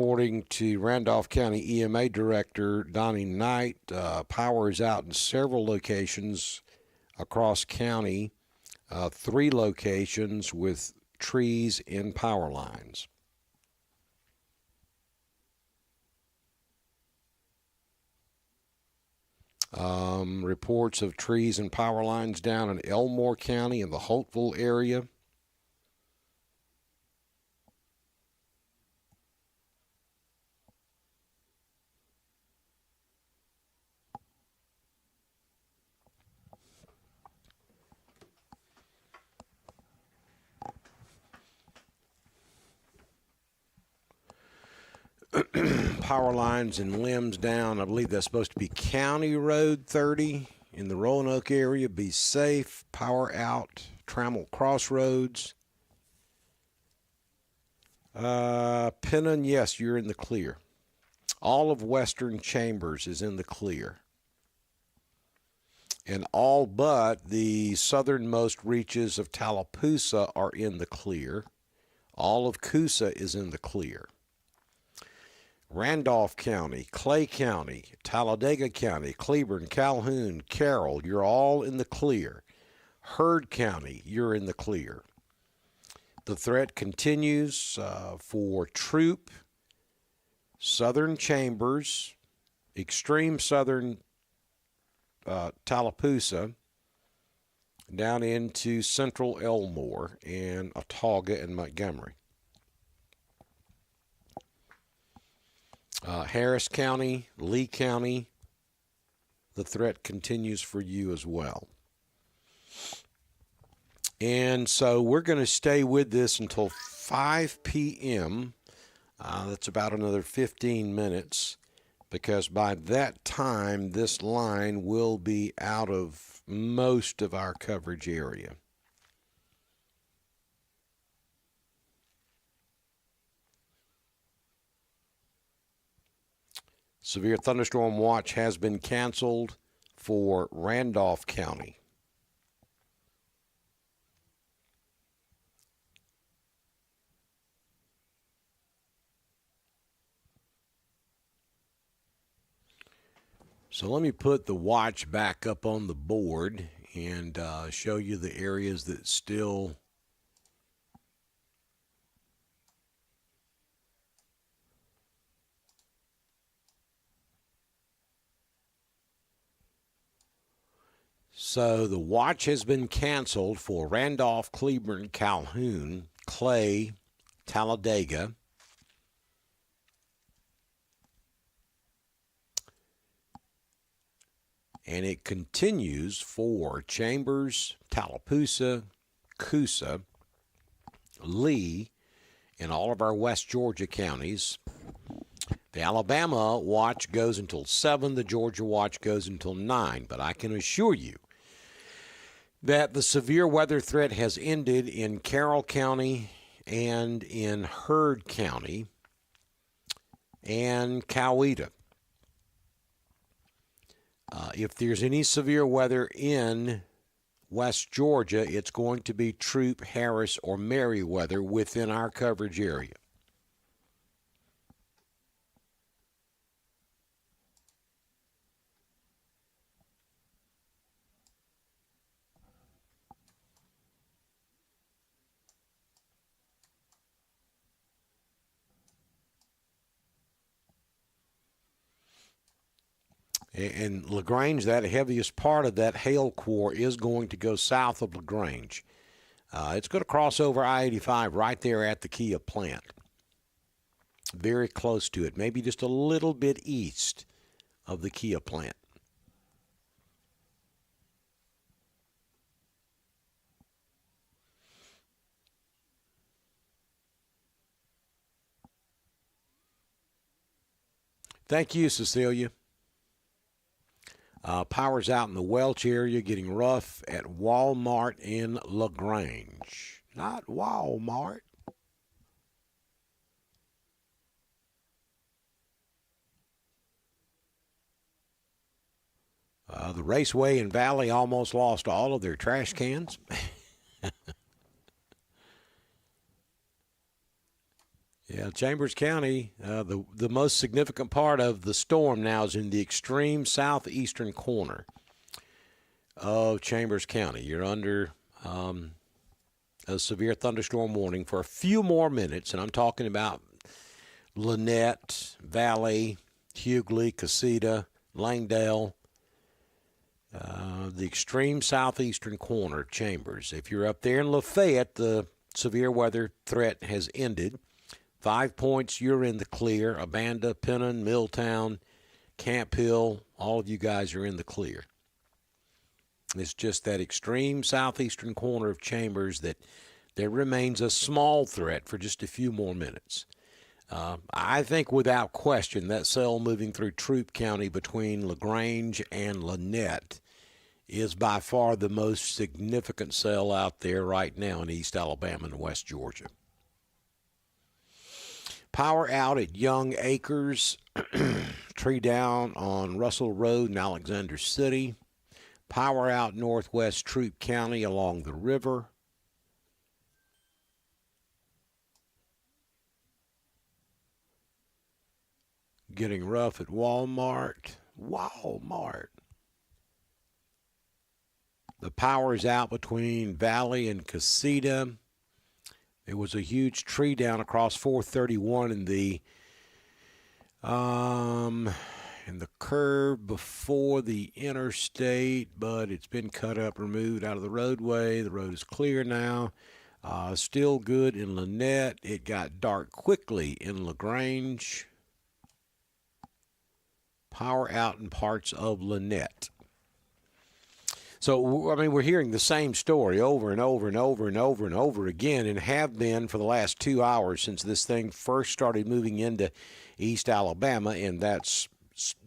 according to Randolph County EMA Director Donnie Knight, power is out in several locations across county, 3 locations with trees in power lines. Reports of trees and power lines down in Elmore County in the Holtville area. Power lines and limbs down. I believe that's supposed to be County Road 30 in the Roanoke area. Be safe. Power out. Trammell Crossroads. Pennon, yes, you're in the clear. All of Western Chambers is in the clear. And all but the southernmost reaches of Tallapoosa are in the clear. All of Coosa is in the clear. Randolph County, Clay County, Talladega County, Cleburne, Calhoun, Carroll, you're all in the clear. Heard County, you're in the clear. The threat continues for Troop, Southern Chambers, extreme southern Tallapoosa, down into central Elmore and Autauga and Montgomery. Harris County, Lee County, the threat continues for you as well. And so we're going to stay with this until 5 p.m. That's about another 15 minutes, because by that time, this line will be out of most of our coverage area. Severe thunderstorm watch has been canceled for Randolph County. So let me put the watch back up on the board and show you the areas that still So the watch has been canceled for Randolph, Cleburne, Calhoun, Clay, Talladega. And it continues for Chambers, Tallapoosa, Coosa, Lee, and all of our West Georgia counties. The Alabama watch goes until 7. The Georgia watch goes until 9. But I can assure you that the severe weather threat has ended in Carroll County and in Heard County and Coweta. If there's any severe weather in West Georgia, it's going to be Troop, Harris, or Merriweather within our coverage area. And LaGrange, that heaviest part of that hail core is going to go south of LaGrange. It's going to cross over I-85 right there at the Kia plant. Very close to it, maybe just a little bit east of the Kia plant. Thank you, Cecilia. Power's out in the Welch area, getting rough at Walmart in LaGrange. Not Walmart. The Raceway in Valley almost lost all of their trash cans. Yeah, Chambers County, the most significant part of the storm now is in the extreme southeastern corner of Chambers County. You're under a severe thunderstorm warning for a few more minutes, and I'm talking about Lynette, Valley, Hughley, Casita, Langdale, the extreme southeastern corner of Chambers. If you're up there in Lafayette, the severe weather threat has ended. 5 points, you're in the clear. Abanda, Pennon, Milltown, Camp Hill, all of you guys are in the clear. It's just that extreme southeastern corner of Chambers that there remains a small threat for just a few more minutes. I think without question that cell moving through Troup County between LaGrange and Lynette is by far the most significant cell out there right now in East Alabama and West Georgia. Power out at Young Acres, tree down on Russell Road in Alexander City. Power out northwest Troup County along the river. Getting rough at Walmart. The power is out between Valley and Casita. There was a huge tree down across 431 in the curve before the interstate, but it's been cut up, removed out of the roadway. The road is clear now. Still good in Lynette. It got dark quickly in LaGrange. Power out in parts of Lynette. So, I mean, we're hearing the same story over and over and over and over and over again, and have been for the last 2 hours since this thing first started moving into East Alabama, and that's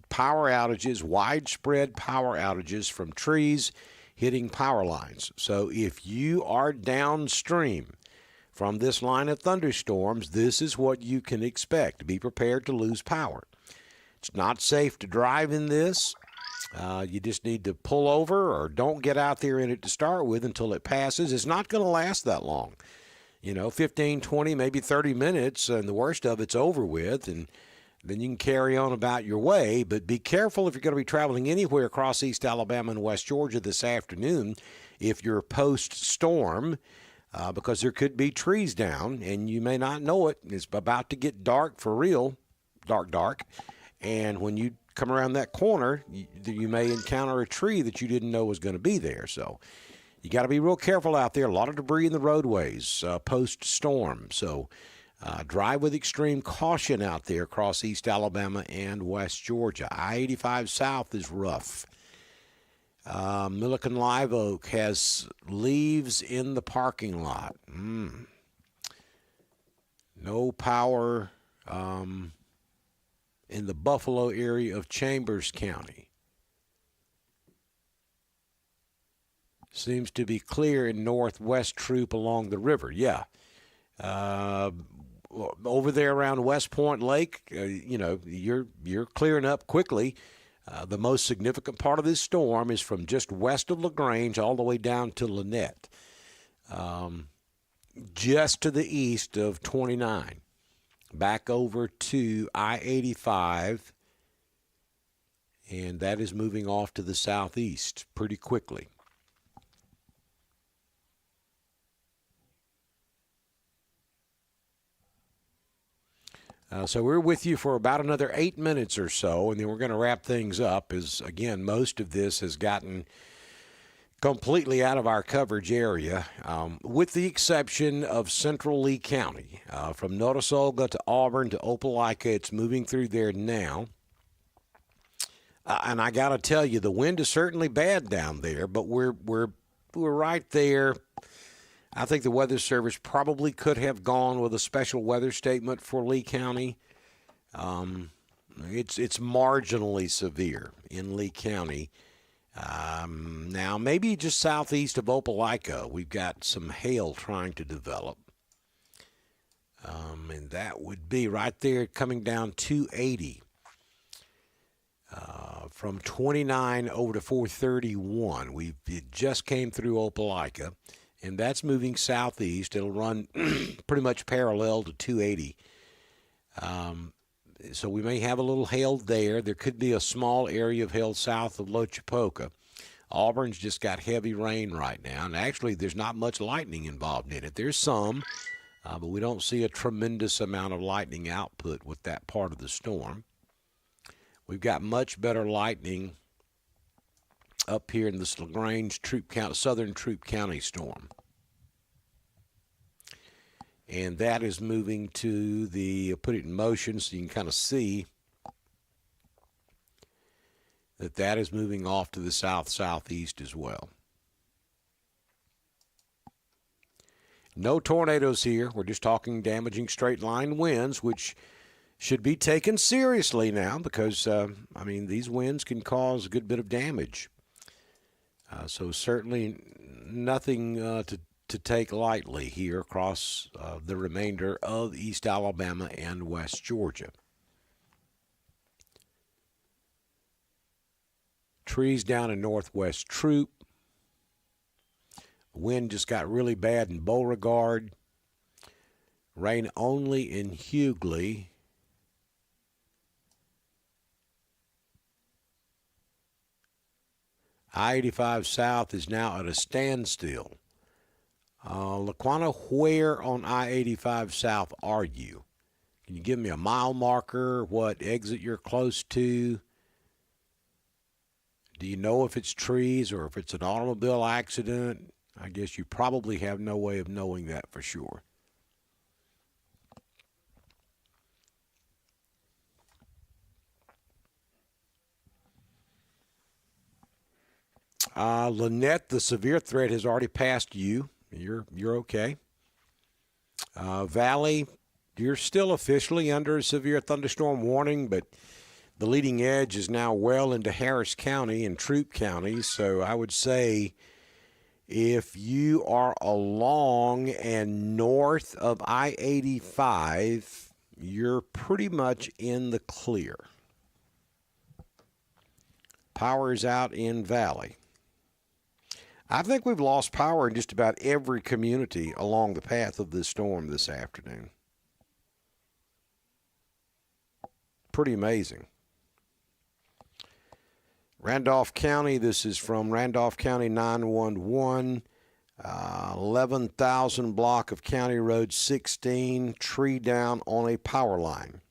power outages, widespread power outages from trees hitting power lines. So if you are downstream from this line of thunderstorms, this is what you can expect. Be prepared to lose power. It's not safe to drive in this. You just need to pull over or don't get out there in it to start with until it passes. It's not going to last that long. 15, 20, maybe 30 minutes, and the worst of it's over with, and then you can carry on about your way. But be careful if you're going to be traveling anywhere across East Alabama and West Georgia this afternoon if you're post-storm, because there could be trees down, and you may not know it. It's about to get dark for real, dark. And when you come around that corner, you may encounter a tree that you didn't know was going to be there. So you got to be real careful out there. A lot of debris in the roadways post-storm. So drive with extreme caution out there across East Alabama and West Georgia. I-85 South is rough. Milliken Live Oak has leaves in the parking lot. No power in the Buffalo area of Chambers County. Seems to be clear in northwest Troup along the river. Yeah. Over there around West Point Lake, you're clearing up quickly. The most significant part of this storm is from just west of LaGrange all the way down to Lynette, just to the east of 29. Back over to I-85, and that is moving off to the southeast pretty quickly. So we're with you for about another 8 minutes or so, and then we're going to wrap things up as, again, most of this has gotten completely out of our coverage area, with the exception of central Lee County. From Notasulga to Auburn to Opelika, it's moving through there now. And I got to tell you, the wind is certainly bad down there, but we're right there. I think the Weather Service probably could have gone with a special weather statement for Lee County. It's marginally severe in Lee County. Now, maybe just southeast of Opelika, we've got some hail trying to develop. And that would be right there coming down 280 from 29 over to 431. It just came through Opelika, and that's moving southeast. It'll run pretty much parallel to 280 So we may have a little hail there. There could be a small area of hail south of Lochapoka. Auburn's just got heavy rain right now, and actually there's not much lightning involved in it. There's some, but we don't see a tremendous amount of lightning output with that part of the storm. We've got much better lightning up here in this LaGrange southern Troup County storm. And that is moving to put it in motion so you can kind of see that is moving off to the south-southeast as well. No tornadoes here. We're just talking damaging straight-line winds, which should be taken seriously now because, these winds can cause a good bit of damage. So certainly nothing to take lightly here across the remainder of East Alabama and West Georgia. Trees down in northwest Troup. Wind just got really bad in Beauregard. Rain only in Hughley. I-85 South is now at a standstill. Laquana, where on I-85 South are you? Can you give me a mile marker, what exit you're close to? Do you know if it's trees or if it's an automobile accident? I guess you probably have no way of knowing that for sure. Lynette, the severe threat has already passed you. You're okay. Valley, you're still officially under a severe thunderstorm warning, but the leading edge is now well into Harris County and Troup County. So I would say if you are along and north of I-85, you're pretty much in the clear. Power is out in Valley. I think we've lost power in just about every community along the path of this storm this afternoon. Pretty amazing. Randolph County, this is from Randolph County 911. 11,000 block of County Road 16, tree down on a power line.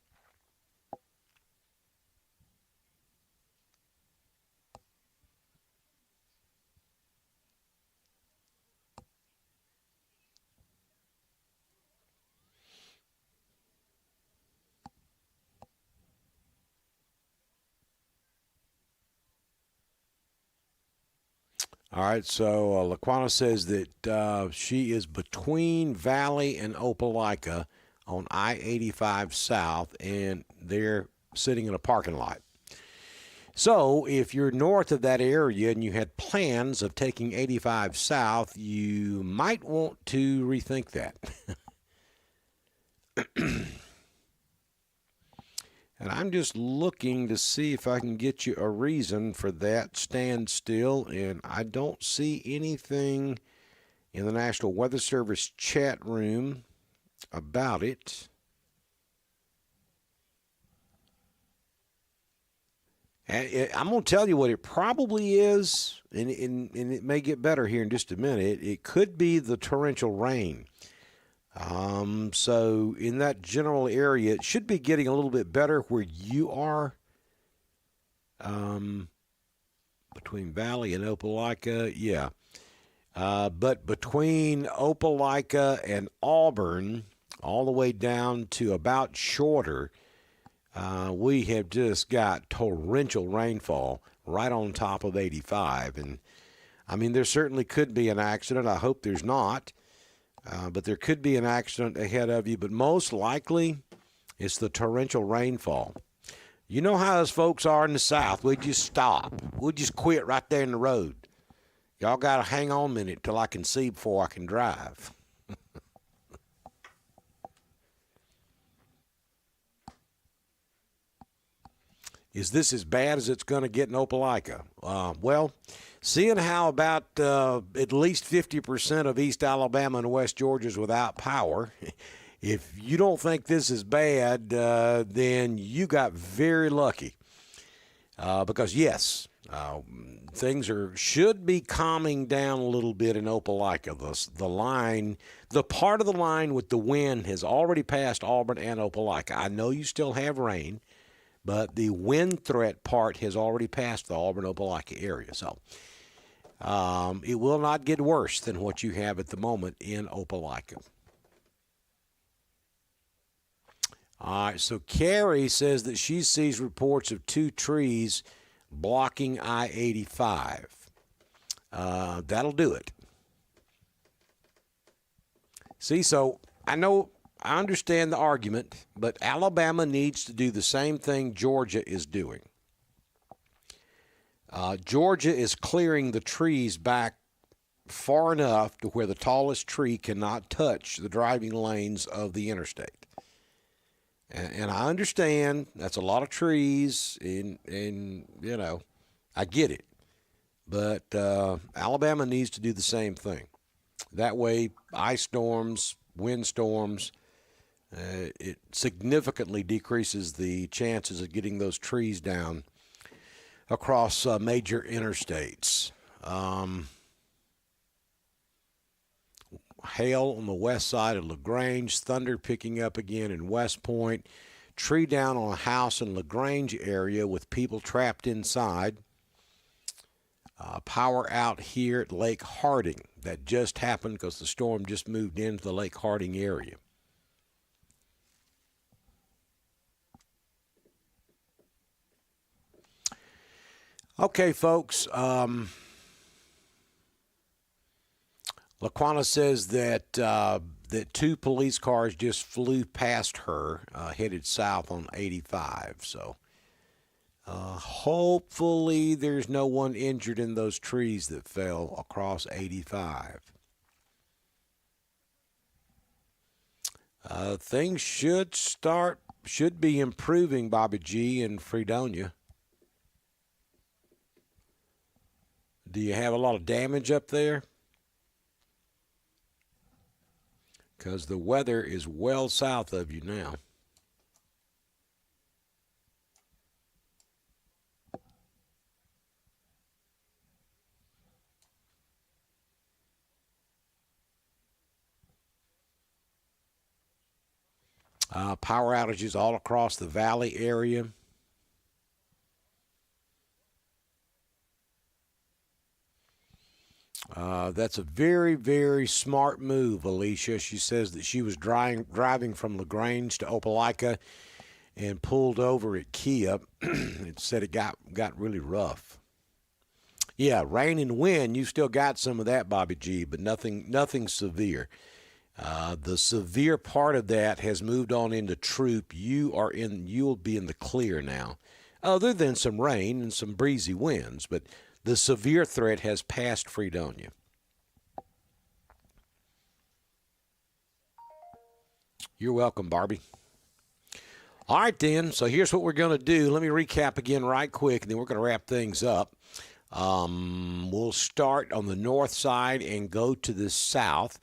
All right, so Laquana says that she is between Valley and Opelika on I-85 South, and they're sitting in a parking lot. So if you're north of that area and you had plans of taking 85 South, you might want to rethink that. And I'm just looking to see if I can get you a reason for that standstill, and I don't see anything in the National Weather Service chat room about it. And I'm going to tell you what it probably is, and it may get better here in just a minute. It could be the torrential rain. So in that general area, it should be getting a little bit better where you are, between Valley and Opelika, yeah. But between Opelika and Auburn, all the way down to about Shorter, we have just got torrential rainfall right on top of 85. And, I mean, there certainly could be an accident. I hope there's not. But there could be an accident ahead of you. But most likely, it's the torrential rainfall. You know how us folks are in the South. We just stop. We'll just quit right there in the road. Y'all got to hang on a minute till I can see before I can drive. Is this as bad as it's going to get in Opelika? Well, seeing how about at least 50% of East Alabama and West Georgia is without power, if you don't think this is bad, then you got very lucky. Because, yes, things should be calming down a little bit in Opelika. The part of the line with the wind has already passed Auburn and Opelika. I know you still have rain, but the wind threat part has already passed the Auburn-Opelika area. So it will not get worse than what you have at the moment in Opelika. All right, so Carrie says that she sees reports of 2 trees blocking I-85. That'll do it. See, so I understand the argument, but Alabama needs to do the same thing Georgia is doing. Georgia is clearing the trees back far enough to where the tallest tree cannot touch the driving lanes of the interstate. And I understand that's a lot of trees, and I get it. But Alabama needs to do the same thing. That way, ice storms, wind storms, it significantly decreases the chances of getting those trees down across major interstates. Hail on the west side of LaGrange, thunder picking up again in West Point, tree down on a house in LaGrange area with people trapped inside. Power out here at Lake Harding. That just happened because the storm just moved into the Lake Harding area. Okay, folks. Laquana says that 2 police cars just flew past her, headed south on 85. So hopefully there's no one injured in those trees that fell across 85. Things should be improving, Bobby G. in Fredonia. Do you have a lot of damage up there? Because the weather is well south of you now. Power outages all across the valley area. That's a very, very smart move, Alicia. She says that she was driving from LaGrange to Opelika and pulled over at Kia. It said it got really rough. Yeah, rain and wind, you still got some of that, Bobby G, but nothing severe. The severe part of that has moved on into Troop. You'll be in the clear now, other than some rain and some breezy winds, but the severe threat has passed Fredonia. You're welcome, Barbie. All right, then. So here's what we're going to do. Let me recap again right quick, and then we're going to wrap things up. We'll start on the north side and go to the south.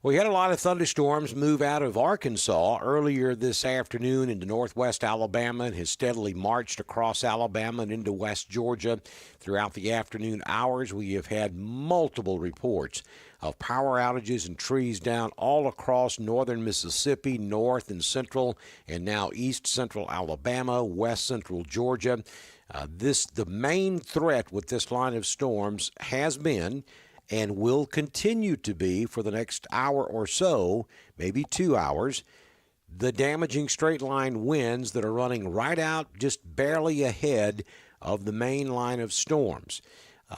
We had a lot of thunderstorms move out of Arkansas earlier this afternoon into northwest Alabama and has steadily marched across Alabama and into West Georgia throughout the afternoon hours. We have had multiple reports of power outages and trees down all across northern Mississippi, north and central, and now east central Alabama, west central Georgia. The main threat with this line of storms has been and will continue to be for the next hour or so, maybe 2 hours, the damaging straight-line winds that are running right out just barely ahead of the main line of storms.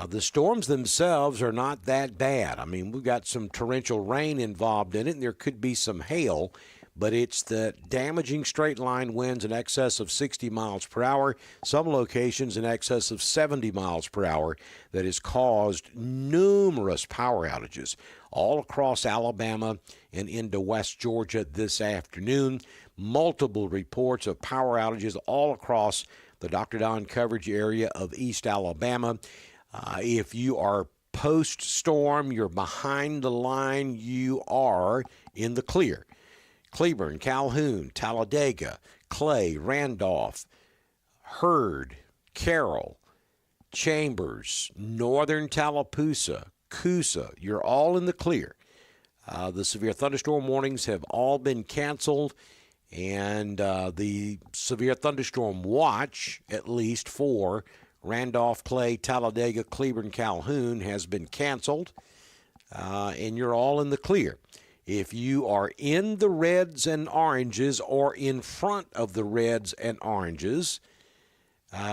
The storms themselves are not that bad. I mean, we've got some torrential rain involved in it, and there could be some hail, but it's the damaging straight-line winds in excess of 60 miles per hour, some locations in excess of 70 miles per hour, that has caused numerous power outages all across Alabama and into West Georgia this afternoon. Multiple reports of power outages all across the Dr. Don coverage area of East Alabama. If you are post-storm, you're behind the line, you are in the clear. Cleburne, Calhoun, Talladega, Clay, Randolph, Heard, Carroll, Chambers, Northern Tallapoosa, Coosa. You're all in the clear. The severe thunderstorm warnings have all been canceled, and the severe thunderstorm watch, at least for Randolph, Clay, Talladega, Cleburne, Calhoun, has been canceled, and you're all in the clear. If you are in the reds and oranges or in front of the reds and oranges,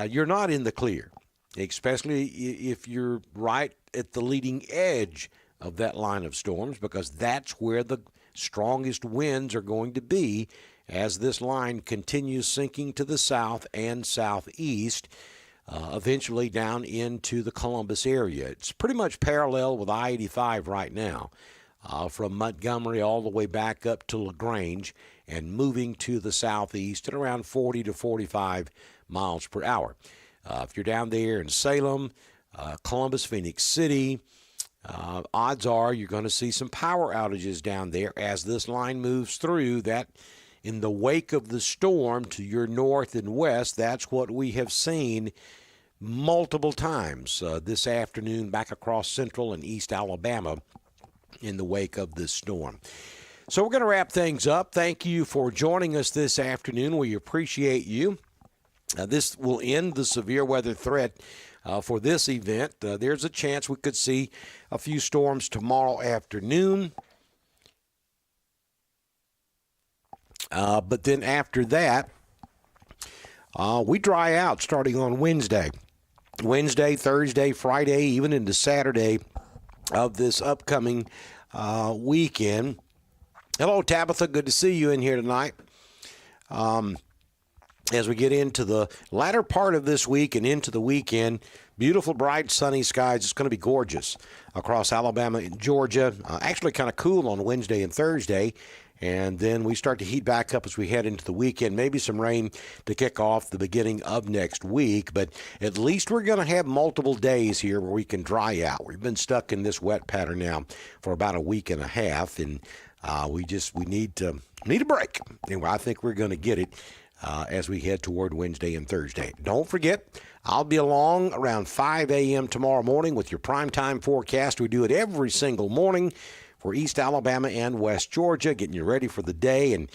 you're not in the clear, especially if you're right at the leading edge of that line of storms, because that's where the strongest winds are going to be as this line continues sinking to the south and southeast, eventually down into the Columbus area. It's pretty much parallel with I-85 right now, from Montgomery all the way back up to LaGrange and moving to the southeast at around 40 to 45 miles per hour. If you're down there in Salem, Columbus, Phoenix City, odds are you're going to see some power outages down there as this line moves through. That, in the wake of the storm to your north and west, that's what we have seen multiple times this afternoon back across central and east Alabama in the wake of this storm. So we're going to wrap things up. Thank you for joining us this afternoon. We appreciate you. This will end the severe weather threat for this event. There's a chance we could see a few storms tomorrow afternoon. But then after that, we dry out starting on Wednesday. Wednesday, Thursday, Friday, even into Saturday of this upcoming weekend. Hello, Tabitha. Good to see you in here tonight. As we get into the latter part of this week and into the weekend, beautiful, bright, sunny skies. It's going to be gorgeous across Alabama and Georgia. Actually kind of cool on Wednesday and Thursday. And then we start to heat back up as we head into the weekend. Maybe some rain to kick off the beginning of next week. But at least we're going to have multiple days here where we can dry out. We've been stuck in this wet pattern now for about a week and a half. And we need a break. Anyway, I think we're going to get it as we head toward Wednesday and Thursday. Don't forget, I'll be along around 5 a.m. tomorrow morning with your primetime forecast. We do it every single morning for East Alabama and West Georgia, getting you ready for the day. And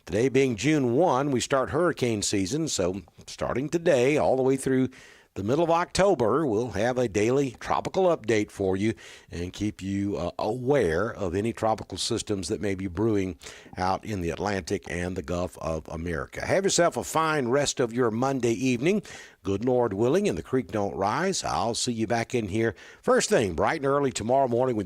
today being June 1, we start hurricane season. So starting today all the way through the middle of October, we'll have a daily tropical update for you and keep you aware of any tropical systems that may be brewing out in the Atlantic and the Gulf of America. Have yourself a fine rest of your Monday evening. Good Lord willing, and the creek don't rise. I'll see you back in here first thing, bright and early tomorrow morning with